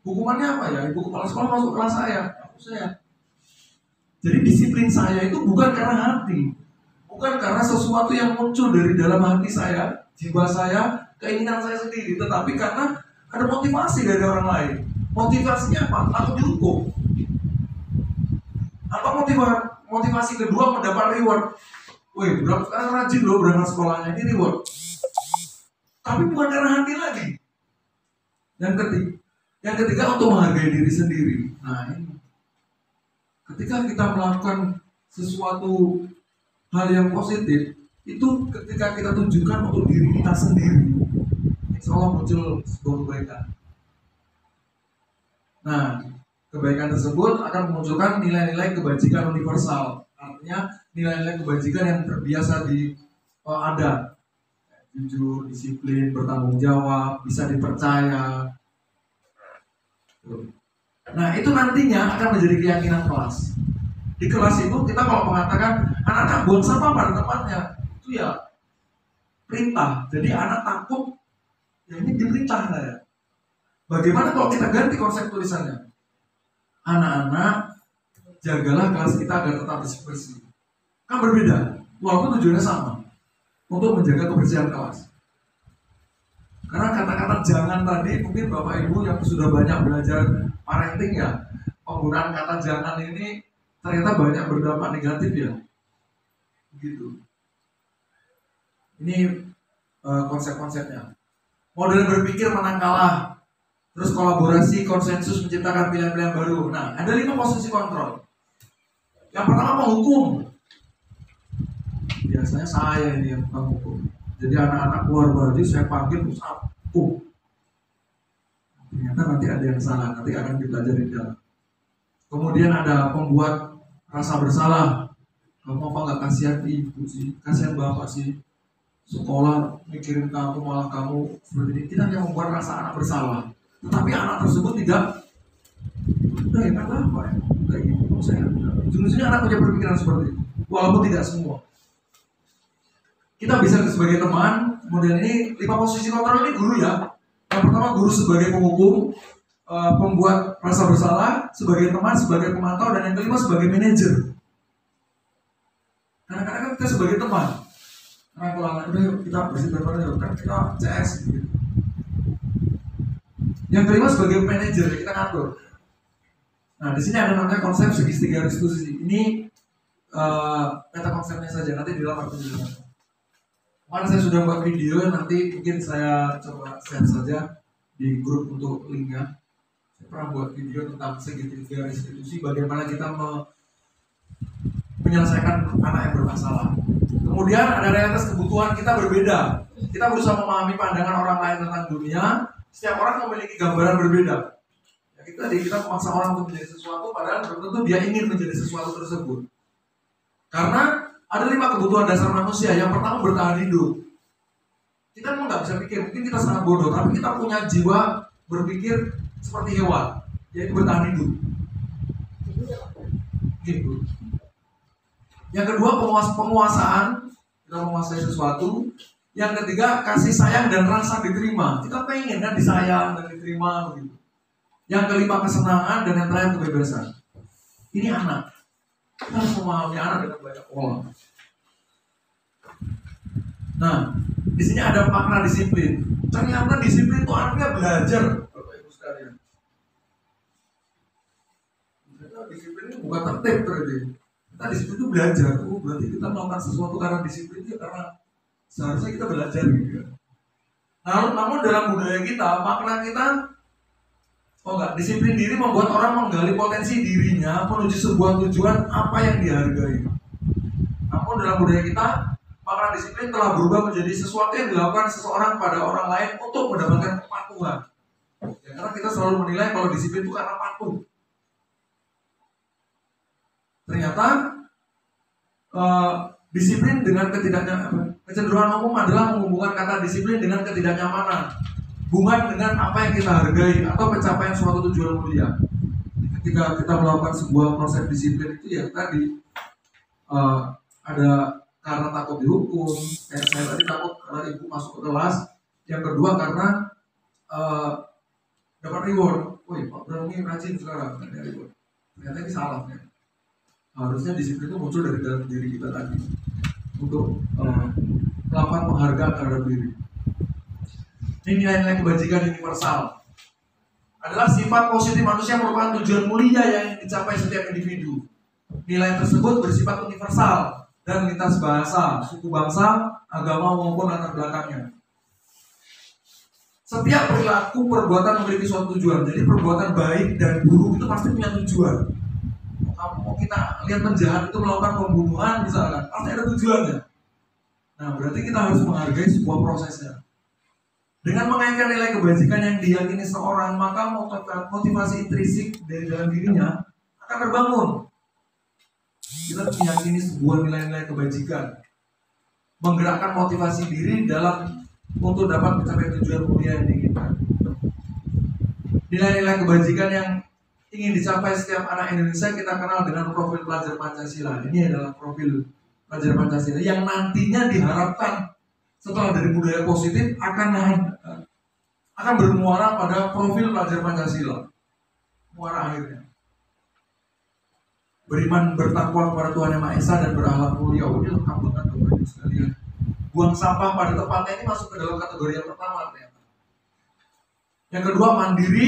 Hukumannya apa ya? Ibu kepala sekolah masuk kelas saya. Jadi disiplin saya itu bukan karena hati, bukan karena sesuatu yang muncul dari dalam hati saya, jiwa saya, keinginan saya sendiri, tetapi karena ada motivasi dari orang lain. Motivasinya apa? Takut dihukum. Atau motivasi kedua mendapat reward. Wih, berapa sekarang rajin loh berangkat sekolahnya, ini reward. Tapi bukan karena hati lagi. Yang ketiga untuk menghargai diri sendiri. Nah ini, ketika kita melakukan sesuatu hal yang positif, itu ketika kita tunjukkan untuk diri kita sendiri, insya Allah muncul sebuah kebaikan. Nah, kebaikan tersebut akan memunculkan nilai-nilai kebajikan universal. Artinya nilai-nilai kebajikan yang terbiasa ada. Jujur, disiplin, bertanggung jawab, bisa dipercaya. Nah, itu nantinya akan menjadi keyakinan kelas. Di kelas itu kita kalau mengatakan anak-anak buang sampah pada tempatnya, itu ya perintah. Jadi anak takut, ya ini diperintah saya. Bagaimana kalau kita ganti konsep tulisannya? Anak-anak, jagalah kelas kita agar tetap bersih. Kan berbeda, walaupun tujuannya sama, untuk menjaga kebersihan kelas. Karena kata-kata jangan tadi, mungkin Bapak Ibu yang sudah banyak belajar parenting ya, penggunaan kata jangan ini ternyata banyak berdampak negatif ya. Begitu. Ini konsep-konsepnya. Model berpikir menang kalah. Terus kolaborasi, konsensus menciptakan pilihan-pilihan baru. Nah, ada 5 posisi kontrol. Yang pertama menghukum. Biasanya saya ini yang menghukum. Jadi anak-anak keluar baju saya panggil sapu. Ternyata nanti ada yang salah, nanti akan dipelajari di dalam. Kemudian ada pembuat rasa bersalah. Kamu apa nggak kasihan ibu sih, kasihan bapak sih. Sekolah mikirin kamu malah kamu seperti ini. Kita yang membuat rasa anak bersalah. Tetapi anak tersebut tidak. Udah ya kan apa ya? Kayak gitu. Saya ujung-ujungnya anak punya pemikiran seperti itu. Walaupun tidak semua. Kita bisa sebagai teman, kemudian ini 5 posisi kontrol ini guru ya. Yang pertama guru sebagai penghukum, pembuat rasa bersalah, sebagai teman, sebagai pemantau, dan yang kelima sebagai manajer. Kadang-kadang kita sebagai teman, karena kalau udah kita bersih bareng kan kita CS gitu. Yang kelima sebagai manajer, kita ngatur. Nah di sini ada namanya konsep segitiga restitusi. Ini kata konsepnya saja, nanti di dalam penjelasan. Kemarin saya sudah buat video, nanti mungkin saya coba share saja di grup untuk linknya. Saya pernah buat video tentang segitiga restitusi, bagaimana kita menyelesaikan anak yang bermasalah. Kemudian ada realitas kebutuhan kita berbeda. Kita berusaha memahami pandangan orang lain tentang dunia. Setiap orang memiliki gambaran berbeda. Ya, kita memaksa orang untuk menjadi sesuatu, padahal belum tentu dia ingin menjadi sesuatu tersebut. Karena ada 5 kebutuhan dasar manusia. Yang pertama bertahan hidup. Kita memang nggak bisa pikir, mungkin kita sangat bodoh, tapi kita punya jiwa berpikir seperti hewan, yaitu bertahan hidup. Gitu. Yang kedua penguasaan, kita menguasai sesuatu. Yang ketiga kasih sayang dan rasa diterima. Kita pengen kan disayang dan diterima begitu. Yang kelima kesenangan, dan yang terakhir kebebasan. Ini anak. Kita harus memahami anak dengan banyak pola. Nah, di sini ada makna disiplin. Ternyata disiplin itu artinya belajar, Bapak Ibu sekalian. Ternyata disiplin itu bukan tertib berarti. Kita disiplin itu belajar. Berarti kita melakukan sesuatu karena disiplin itu karena seharusnya kita belajar gitu ya. Namun dalam budaya kita, makna kita disiplin diri membuat orang menggali potensi dirinya menuju sebuah tujuan apa yang dihargai. Namun dalam budaya kita, makna disiplin telah berubah menjadi sesuatu yang dilakukan seseorang pada orang lain untuk mendapatkan kepatuhan. Ya, karena kita selalu menilai kalau disiplin itu karena patuh. Ternyata disiplin dengan kecenderungan umum adalah menghubungkan kata disiplin dengan ketidaknyamanan, hubungan dengan apa yang kita hargai atau pencapaian suatu tujuan mulia. Ketika kita melakukan sebuah proses disiplin itu ya tadi ada karena takut dihukum, kayak saya tadi takut karena ibu masuk ke kelas. Yang kedua karena dapat reward. woi Pak Bram ini rajin sekarang, ternyata ini salah kan. Harusnya disiplin itu muncul dari dalam diri kita tadi untuk melakukan penghargaan terhadap diri. Ini nilai-nilai kebajikan universal adalah sifat positif manusia merupakan tujuan mulia yang dicapai setiap individu. Nilai tersebut bersifat universal dan lintas bahasa, suku bangsa, agama maupun latar belakangnya. Setiap perilaku perbuatan memiliki suatu tujuan. Jadi perbuatan baik dan buruk itu pasti punya tujuan. Mau kita lihat penjahat itu melakukan pembunuhan misalkan, pasti ada tujuannya. Nah berarti kita harus menghargai sebuah prosesnya. Dengan mengaitkan nilai kebajikan yang diyakini seorang, maka motivasi intrinsik dari dalam dirinya akan terbangun. Kita meyakini sebuah nilai-nilai kebajikan, menggerakkan motivasi diri dalam untuk dapat mencapai tujuan mulia yang diinginkan. Nilai-nilai kebajikan yang ingin dicapai setiap anak Indonesia kita kenal dengan profil pelajar Pancasila. Ini adalah profil pelajar Pancasila yang nantinya diharapkan setelah dari budaya positif akan bermuara pada profil pelajar Pancasila. Muara akhirnya beriman bertakwa kepada Tuhan Yang Maha Esa dan berakhlak mulia. Ini lengkap banget Bapak Ibu sekalian. Buang sampah pada tempatnya ini masuk ke dalam kategori yang pertama ternyata. Yang kedua, mandiri,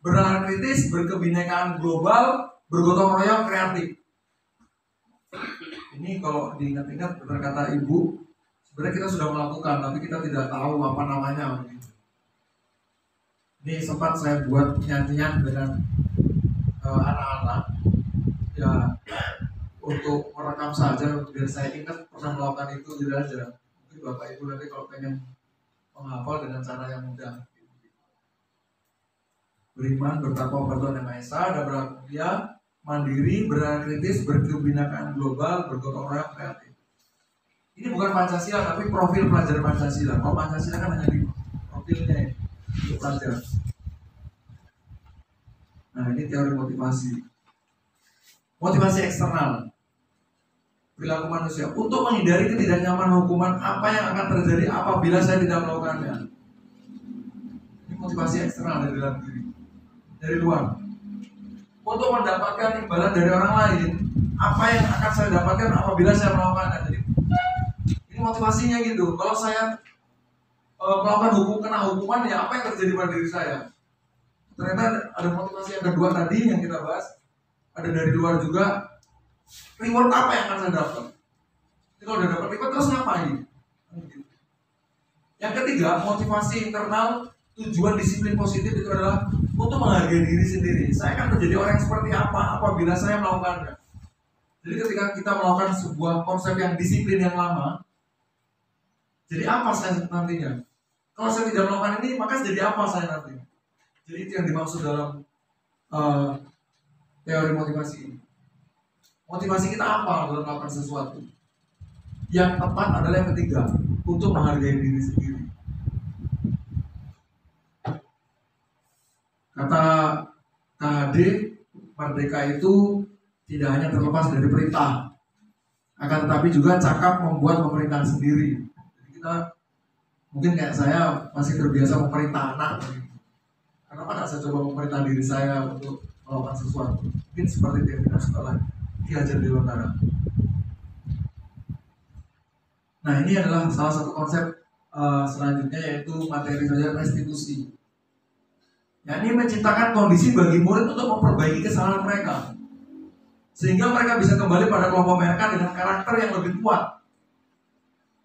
bernalar kritis, berkebinekaan global, bergotong royong, kreatif. Ini kalau diingat-ingat benar kata Ibu, sebenarnya kita sudah melakukan, tapi kita tidak tahu apa namanya. Ini sempat saya buat nyanyian dengan anak-anak, ya untuk merekam saja, biar saya ingat pernah melakukan itu tidak aja. Mungkin Bapak Ibu nanti kalau pengen menghafal dengan cara yang mudah. Beriman, bertakwa kepada Tuhan Yang Maha Esa, dan berakhlak mulia, mandiri, bernalar kritis, berkebinekaan global, bergotong royong, kreatif. Ini bukan Pancasila, tapi profil pelajar Pancasila. Kalau Pancasila kan hanya di profilnya untuk pelajar. Nah ini teori motivasi. Motivasi eksternal, perilaku manusia untuk menghindari ketidaknyamanan hukuman apa yang akan terjadi apabila saya tidak melakukannya. Ini motivasi eksternal dari dalam diri, dari luar. Untuk mendapatkan imbalan dari orang lain, apa yang akan saya dapatkan apabila saya melakukannya. Jadi ini motivasinya gitu. Kalau saya melakukan kena hukuman, ya apa yang terjadi pada diri saya. Ternyata ada motivasi yang kedua tadi yang kita bahas. Ada dari luar juga, reward apa yang akan saya dapat. Jadi kalau udah dapat reward terus ngapain? Yang ketiga, motivasi internal, tujuan disiplin positif itu adalah untuk menghargai diri sendiri. Saya akan menjadi orang yang seperti apa apabila saya melakukannya. Jadi ketika kita melakukan sebuah konsep yang disiplin yang lama, jadi apa saya nantinya? Kalau saya tidak melakukan ini, maka jadi apa saya nantinya? Jadi itu yang dimaksud dalam teori motivasi ini. Motivasi kita apa dalam melakukan sesuatu? Yang tepat adalah yang ketiga, untuk menghargai diri sendiri. Kata KHD, merdeka itu tidak hanya terlepas dari perintah, akan tetapi juga cakap membuat pemerintahan sendiri. Jadi kita mungkin kayak saya masih terbiasa memerintah anak. Kenapa nggak saya coba memerintah diri saya untuk melakukan sesuatu? Mungkin seperti yang kita setelah Ki Hajar Dewantara. Nah ini adalah salah satu konsep selanjutnya, yaitu materi saja restitusi. Ya, ini menciptakan kondisi bagi murid untuk memperbaiki kesalahan mereka, sehingga mereka bisa kembali pada kelompok mereka dengan karakter yang lebih kuat.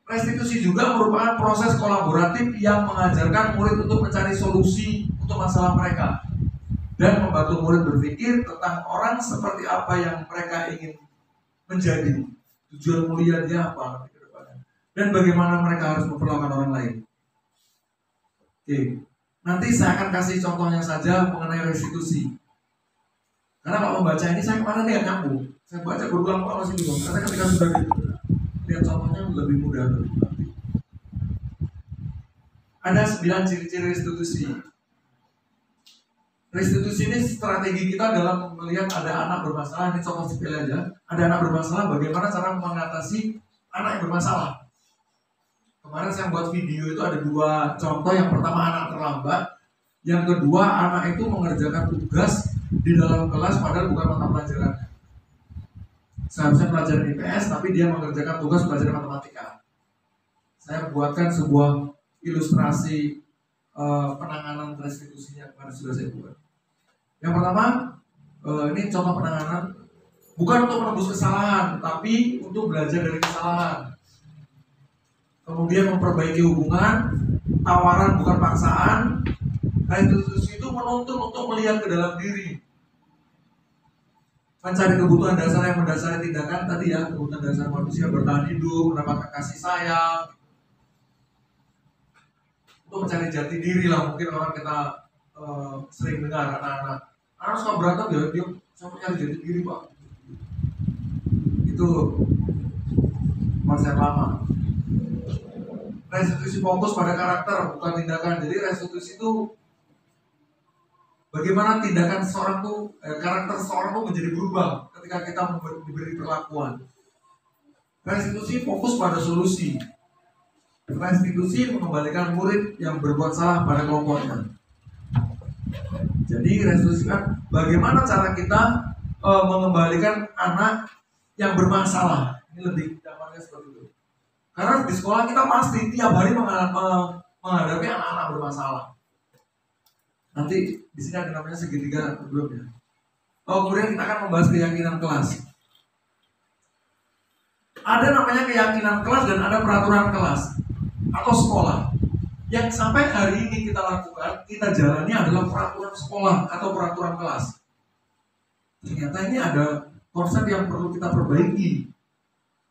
Restitusi juga merupakan proses kolaboratif yang mengajarkan murid untuk mencari solusi untuk masalah mereka dan membantu murid berpikir tentang orang seperti apa yang mereka ingin menjadi, tujuan mulia dia apa ke depannya, dan bagaimana mereka harus memperlakukan orang lain. Oke, nanti saya akan kasih contohnya saja mengenai restitusi. Karena kalau membaca ini saya kemarin nggak nyambung, saya baca berulang-ulang masih bingung. Karena ketika sudah lihat contohnya lebih mudah nanti. Ada 9 ciri-ciri restitusi. Restitusi ini strategi kita dalam melihat ada anak bermasalah. Ini contoh sepele aja. Ada anak bermasalah, bagaimana cara mengatasi anak yang bermasalah. Kemarin saya buat video itu ada 2 contoh. Yang pertama anak terlambat, Yang kedua, anak itu mengerjakan tugas di dalam kelas padahal bukan mata pelajarannya. Seharusnya pelajaran IPS, tapi dia mengerjakan tugas pelajaran matematika. Saya buatkan sebuah ilustrasi penanganan restitusinya kemarin sudah saya buat. Yang pertama, ini contoh penanganan bukan untuk menembus kesalahan, tapi untuk belajar dari kesalahan. Kemudian memperbaiki hubungan, tawaran bukan paksaan. Restitusi itu menuntun untuk melihat ke dalam diri, mencari kebutuhan dasar yang mendasari tindakan tadi ya, kebutuhan dasar manusia bertahan hidup, mendapatkan kasih sayang, untuk mencari jati diri lah. Mungkin orang kita sering dengar anak-anak suka berantem ya, dia sampai cari jati diri pak. Itu konsep lama. Restitusi fokus pada karakter bukan tindakan. Jadi restitusi itu bagaimana tindakan seorang tuh, karakter seorang tuh menjadi berubah ketika kita diberi perlakuan. Restitusi fokus pada solusi. Restitusi mengembalikan murid yang berbuat salah pada kelompoknya. Jadi restitusi kan bagaimana cara kita mengembalikan anak yang bermasalah. Ini lebih gampangnya seperti itu. Karena di sekolah kita pasti tiap hari menghadapi anak-anak bermasalah. Nanti di sini ada namanya segitiga belum ya. Kemudian kita akan membahas keyakinan kelas. Ada namanya keyakinan kelas dan ada peraturan kelas atau sekolah. Yang sampai hari ini kita lakukan, kita jalani adalah peraturan sekolah atau peraturan kelas. Ternyata ini ada konsep yang perlu kita perbaiki.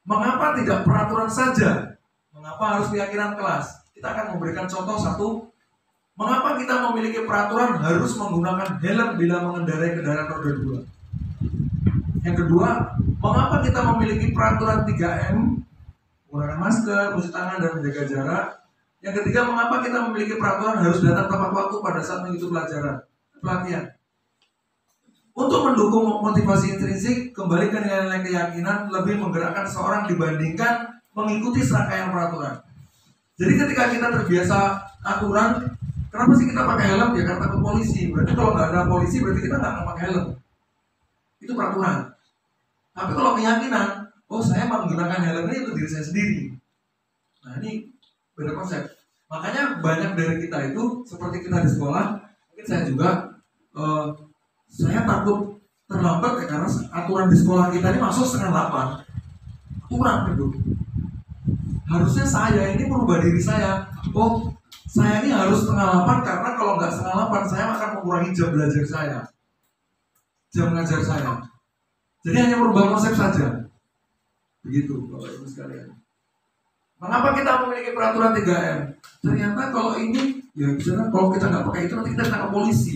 Mengapa tidak peraturan saja? Mengapa harus keyakinan kelas? Kita akan memberikan contoh satu. Mengapa kita memiliki peraturan harus menggunakan helm bila mengendarai kendaraan roda 2? Yang kedua, mengapa kita memiliki peraturan 3M, menggunakan masker, mencuci tangan, dan menjaga jarak? Yang ketiga, mengapa kita memiliki peraturan harus datang tepat waktu pada saat mengikuti pelatihan? Untuk mendukung motivasi intrinsik, kembali ke nilai-nilai keyakinan lebih menggerakkan seorang dibandingkan mengikuti serangkaian peraturan. Jadi ketika kita terbiasa aturan, kenapa sih kita pakai helm? Ya karena takut polisi. Berarti kalau nggak ada polisi, berarti kita nggak akan pakai helm. Itu peraturan. Tapi kalau keyakinan, saya menggunakan helm ini untuk diri saya sendiri. Nah ini beda konsep. Makanya banyak dari kita itu seperti kita di sekolah, mungkin saya juga saya takut terlambat ya karena aturan di sekolah kita ini masuk 7:30. Kurang itu. Harusnya saya ini merubah diri saya. Saya ini harus 7:30 karena kalau nggak 7:30 saya akan mengurangi jam belajar saya, jam ngajar saya. Jadi hanya merubah konsep saja. Begitu Bapak Ibu sekalian. Mengapa kita memiliki peraturan 3M? Ternyata kalau ini, ya misalnya kalau kita nggak pakai itu nanti kita ditangkap polisi.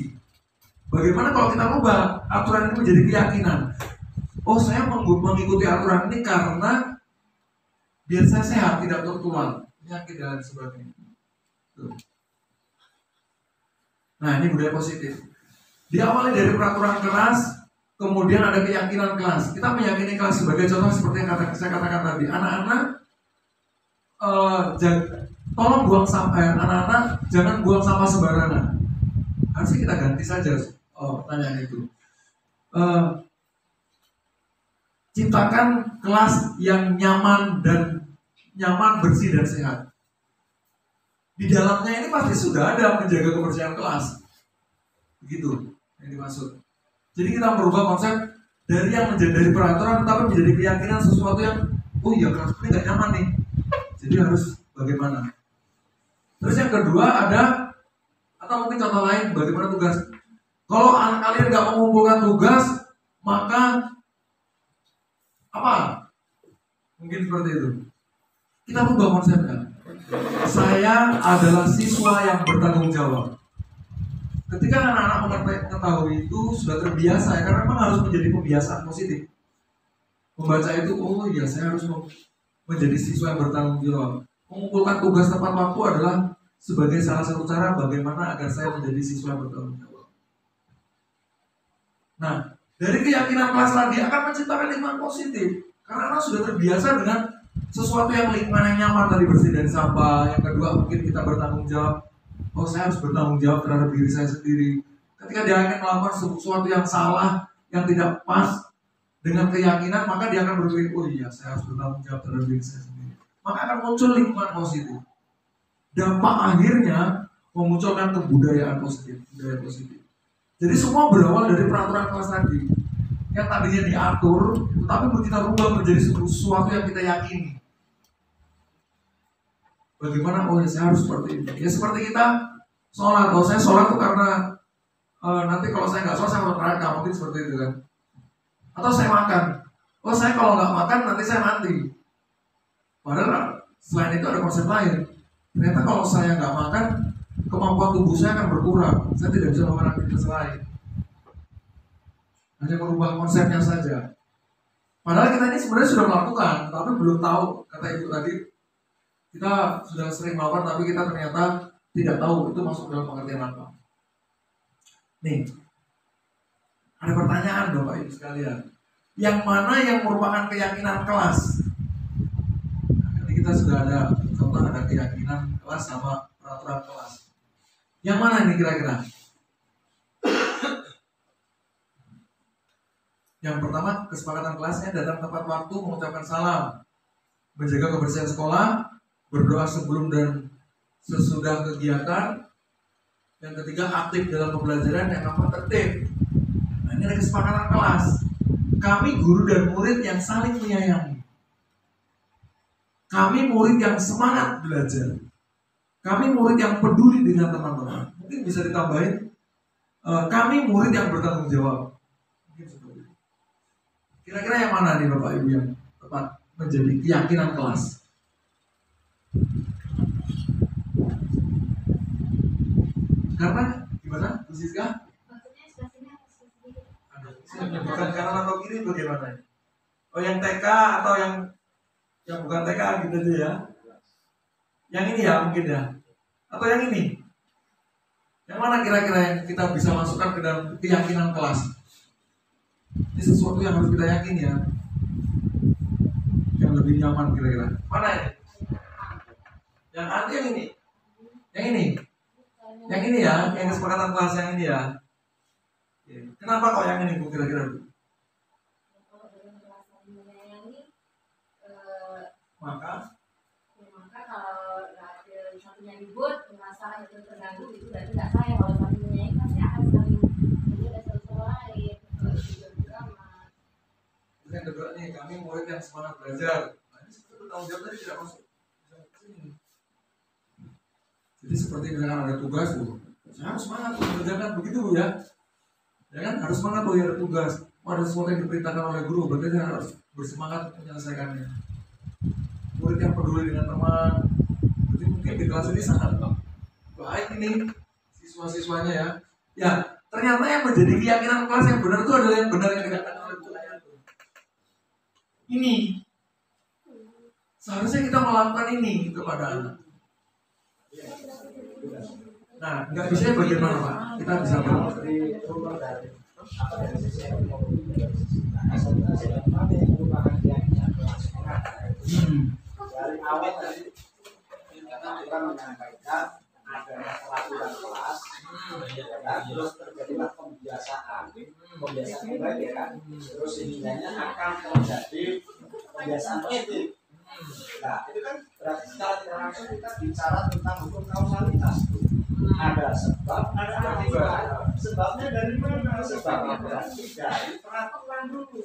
Bagaimana kalau kita rubah aturan ini menjadi keyakinan? Saya mengikuti aturan ini karena biar saya sehat, tidak tertular penyakit dan sebagainya. Nah ini budaya positif. Diawali dari peraturan kelas, kemudian ada keyakinan kelas. Kita meyakini kelas sebagai contoh seperti yang saya katakan tadi. Anak-anak tolong buang sampah. Anak-anak jangan buang sampah sembarangan. Harusnya kita ganti saja pertanyaan itu. Ciptakan kelas yang nyaman, bersih dan sehat. Di dalamnya ini pasti sudah ada menjaga kebersihan kelas. Begitu yang dimaksud. Jadi kita merubah konsep dari yang dari peraturan tapi menjadi keyakinan sesuatu yang kelas ini nggak nyaman nih. Jadi harus bagaimana? Terus yang kedua ada, atau mungkin contoh lain, bagaimana tugas. Kalau anak kalian nggak mengumpulkan tugas, maka apa? Mungkin seperti itu. Kita ubah konsepnya. Saya adalah siswa yang bertanggung jawab. Ketika anak-anak mengetahui itu sudah terbiasa ya, karena memang harus menjadi pembiasaan positif. Membaca itu, saya harus menjadi siswa yang bertanggung jawab. Mengumpulkan tugas tepat waktu adalah sebagai salah satu cara bagaimana agar saya menjadi siswa yang bertanggung jawab. Nah, dari keyakinan kelas tadi akan menciptakan lingkungan positif. Karena anak sudah terbiasa dengan sesuatu yang lingkungan yang nyaman, tadi bersih dari sampah. Yang kedua mungkin kita bertanggung jawab. oh saya harus bertanggung jawab terhadap diri saya sendiri. Ketika dia akan melakukan sesuatu yang salah, yang tidak pas dengan keyakinan, maka dia akan berpikir, oh iya saya harus bertanggung jawab terhadap diri saya sendiri. Maka akan muncul lingkungan positif. Dampak akhirnya memunculkan kebudayaan positif, budaya positif. Jadi semua berawal dari peraturan kelas tadi, yang tadinya diatur, tetapi kita rubah menjadi sesuatu yang kita yakini. Bagaimana? Oh ya saya harus seperti ini. Ya seperti kita sholat. Oh saya sholat tuh karena nanti kalau saya nggak sholat saya mau neraka, mungkin seperti itu kan. Atau saya makan. Oh saya kalau nggak makan nanti saya mati. Padahal selain itu ada konsep lain. Ternyata kalau saya nggak makan, kemampuan tubuh saya akan berkurang. Saya tidak bisa melakukan aktivitas lain. Hanya merubah konsepnya saja. Padahal kita ini sebenarnya sudah melakukan, tapi belum tahu. Kata ibu tadi, kita sudah sering melakukan, tapi kita ternyata tidak tahu itu masuk dalam pengertian apa. Nih, ada pertanyaan Bapak Ibu sekalian. Yang mana yang merupakan keyakinan kelas? Nah, kita sudah ada contoh, ada keyakinan kelas sama peraturan kelas. Yang mana ini kira-kira? Yang pertama, kesepakatan kelasnya datang tepat waktu, mengucapkan salam, menjaga kebersihan sekolah, berdoa sebelum dan sesudah kegiatan. Yang ketiga, aktif dalam pembelajaran. Yang keempat, tertib. Nah, ini ada kesepakatan kelas. Kami guru dan murid yang saling menyayangi. Kami murid yang semangat belajar. Kami murid yang peduli dengan teman-teman. Mungkin bisa ditambahin, kami murid yang bertanggung jawab. Mungkin seperti itu. Kira-kira yang mana nih Bapak Ibu yang tepat menjadi keyakinan kelas? Karena gimana, Bu Siska? Maksudnya spasinya sedikit. Bukan kanan atau kiri bagaimana? Oh yang TK atau yang bukan TK gitu aja ya? Yang ini ya mungkin ya? Atau yang ini? Yang mana kira-kira yang kita bisa masukkan ke dalam keyakinan kelas? Ini sesuatu yang harus kita yakini ya. Yang lebih nyaman kira-kira. Mana ini? Yang anti yang ini? Yang ini? Yang ini ya? Yang kesepakatan kelas yang ini ya? Kenapa kok yang ini Bu kira-kira? Maka kalau hasil satunya ribut, merasa itu terganggu, itu berarti nggak saya. Kalau saling menyayangi pasti akan saling ada sesuatu lain. yang kedua nih, kami murid yang semangat belajar. Nah, ini seperti bertanggung jawab tadi tidak masuk. Jadi seperti misalkan ada tugas tuh, saya harus semangat untuk mengerjakan begitu Bu ya. Ya kan harus semangat tuh ya ada tugas. Ada sesuatu yang diperintahkan oleh guru, berarti saya harus bersemangat menyelesaikannya. Murid yang peduli dengan teman, jadi mungkin di kelas ini sangat baik ini siswa-siswanya ya. Ya, ternyata yang menjadi keyakinan kelas yang benar itu adalah yang benar yang dikatakan oleh Tuhan. Ini seharusnya kita melakukan ini kepada anak. Nah, nggak bisa bagaimana Pak? Kita bisa dari awal tadi kita menyampaikan ada peraturan kelas, terus terjadilah kebiasaan baik ya kan, terus ininya akan terjadi kebiasaan positif. Nah itu kan berarti secara tidak langsung kita bicara tentang hukum kausalitas. Ada sebab, ada akibat. Sebabnya dari mana? Sebabnya berarti dari peraturan dulu.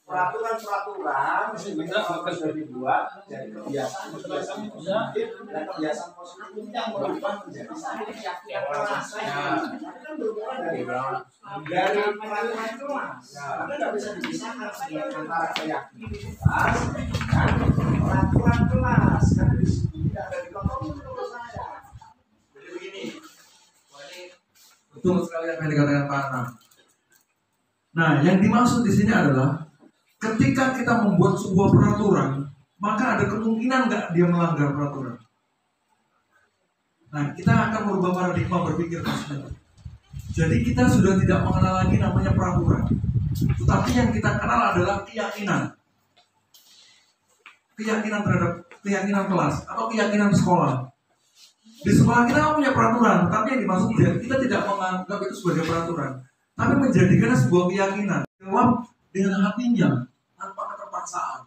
Peraturan sudah dibuat jadi kebiasaan positif dan kebiasaan positif yang berubah menjadi satu keyakinan. Kan berubah dari peraturan kelas. Itu nggak bisa dipisahkan antara keyakinan kelas dan peraturan kelas. Karena di sini tidak ada dikotomi menurut saya. Jadi begini, betul sekali apa yang dikatakan Pak Anam. Nah, yang dimaksud di sini adalah ketika kita membuat sebuah peraturan, maka ada kemungkinan nggak dia melanggar peraturan. Nah, kita akan merubah paradigma berpikir tersebut. Jadi kita sudah tidak mengenal lagi namanya peraturan, tetapi yang kita kenal adalah keyakinan. Keyakinan terhadap keyakinan kelas atau keyakinan sekolah. Di sekolah kita kan punya peraturan, tapi yang dimaksud kita tidak menganggap itu sebagai peraturan, tapi menjadikannya sebuah keyakinan. Jawab dengan hatinya, tanpa keterpaksaan.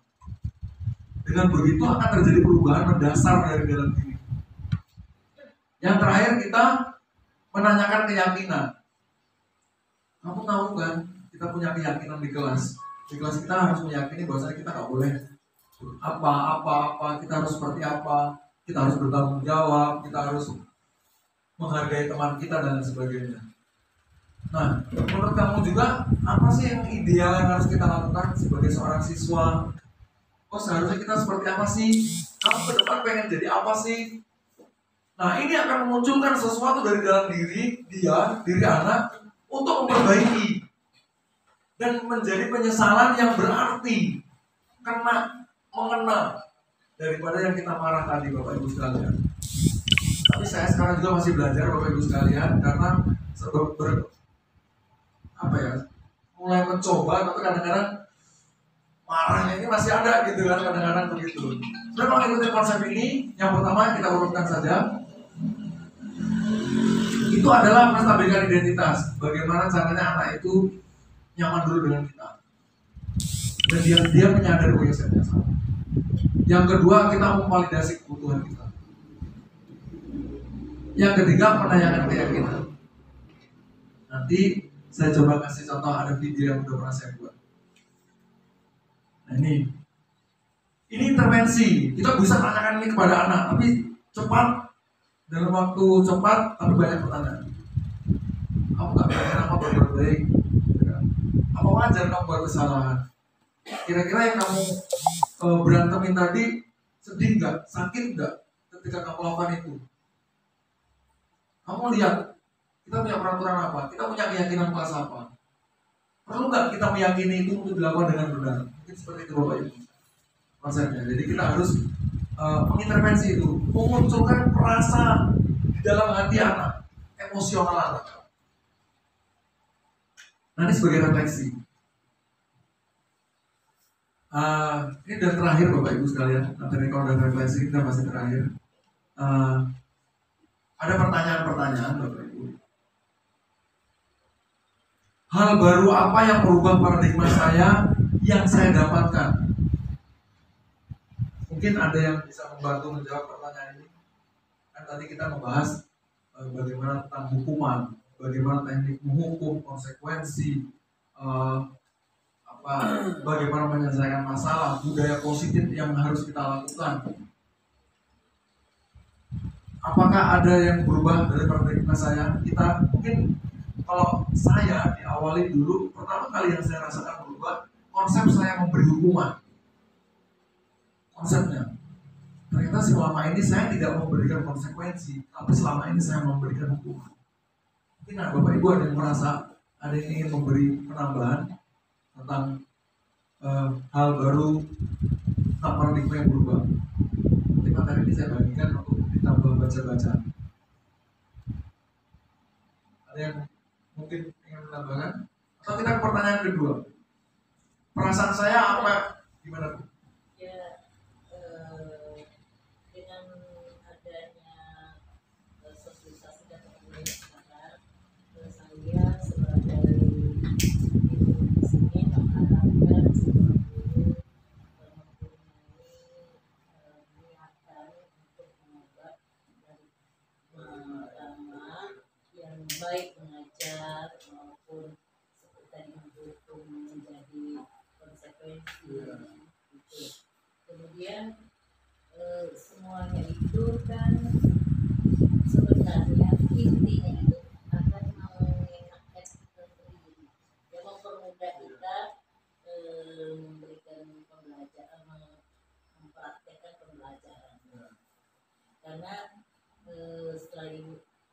Dengan begitu akan terjadi perubahan mendasar dari dalam diri. Yang terakhir kita menanyakan keyakinan. Kamu tahu kan, kita punya keyakinan di kelas. Di kelas kita harus meyakini bahwasanya kita nggak boleh apa, kita harus seperti apa, kita harus bertanggung jawab, kita harus menghargai teman kita dan sebagainya. Nah, menurut kamu juga apa sih yang ideal yang harus kita lakukan sebagai seorang siswa? Oh, seharusnya kita seperti apa sih? Kamu ke depan pengen jadi apa sih? Nah, ini akan memunculkan sesuatu dari dalam diri anak untuk memperbaiki dan menjadi penyesalan yang berarti mengena daripada yang kita marah tadi, Bapak Ibu sekalian. Tapi saya sekarang juga masih belajar, Bapak Ibu sekalian, karena mulai mencoba, tapi kadang-kadang marahnya ini masih ada gitu kan, kadang-kadang begitu. Sebenarnya kalau ikutin konsep ini, yang pertama kita urutkan saja. Itu adalah menstabilkan identitas. Bagaimana caranya anak itu nyaman dulu dengan kita, dan dia menyadari bahwa saya salah. Yang kedua, kita memvalidasi kebutuhan kita. Yang ketiga, menanyakan keyakinan. Nanti saya coba kasih contoh, ada video yang udah pernah saya buat. Nah, ini intervensi. Kita bisa tanyakan ini kepada anak, tapi cepat, dalam waktu cepat, tapi banyak pertanyaan. Kamu gak pengen apa berbuat baik? Apa wajar kamu buat kesalahan? Kira-kira yang kamu berantemin tadi sedih nggak? Sakit nggak ketika kamu lakukan itu? Kamu lihat, kita punya peraturan apa? Kita punya keyakinan kelas apa? Perlu nggak kita meyakini itu untuk dilakukan dengan benar? Mungkin seperti itu Bapak Ibu konsepnya. Jadi kita harus mengintervensi itu, memunculkan perasaan di dalam hati anak, emosional anak. Nanti sebagai refleksi. Ini dan terakhir Bapak Ibu sekalian. Nanti kalau udah refleksi kita masih terakhir. Ada pertanyaan-pertanyaan Bapak Ibu. Hal baru apa yang merubah paradigma saya yang saya dapatkan? Mungkin ada yang bisa membantu menjawab pertanyaan ini. Kan tadi kita membahas bagaimana tentang hukuman, bagaimana teknik menghukum, konsekuensi, bagaimana menyelesaikan masalah, budaya positif yang harus kita lakukan. Apakah ada yang berubah dari paradigma saya? Kita mungkin, kalau saya diawali dulu, pertama kali yang saya rasakan berubah, konsep saya memberi hukuman. Konsepnya, ternyata selama ini saya tidak memberikan konsekuensi, tapi selama ini saya memberikan hukuman. Mungkin Bapak Ibu ada yang merasa, ada yang ingin memberi penambahan tentang hal baru tentang paradigma yang berubah. Nanti materi ini saya bagikan untuk ditambah baca-baca. Ada yang mungkin ingin menambahkan? Atau kita ke pertanyaan kedua? Perasaan saya apa? Gimana Bu? Ya, dengan adanya sosialisasi dan pengumuman sekarang, saya sebagai di sini mengharapkan semua guru mempunyai niatan untuk mengubah dari pertama yang baik mengajar maupun seperti tadi menghukum menjadi konsekuensi gitu. Kemudian semuanya itu kan sebenarnya intinya itu akan mengenakan kita sendiri, yang mempermudah kita memberikan pembelajaran, mempraktekkan pembelajaran. Karena setelah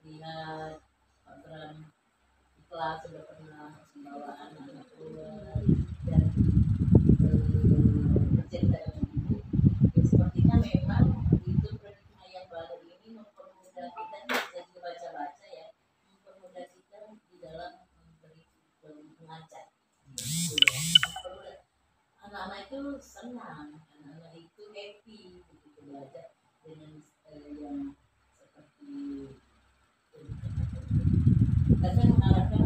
lihat program di kelas sudah pernah membawa anak-anak keluar dan bercerita dengan ibu, ya sepertinya memang itu paradigma yang baru ini mempermudah kita, saya juga baca-baca ya, mempermudah kita di dalam memberi mengajar. Mempermudah anak-anak itu senang, anak-anak itu happy begitu belajar dengan yang seperti Saya mengarahkan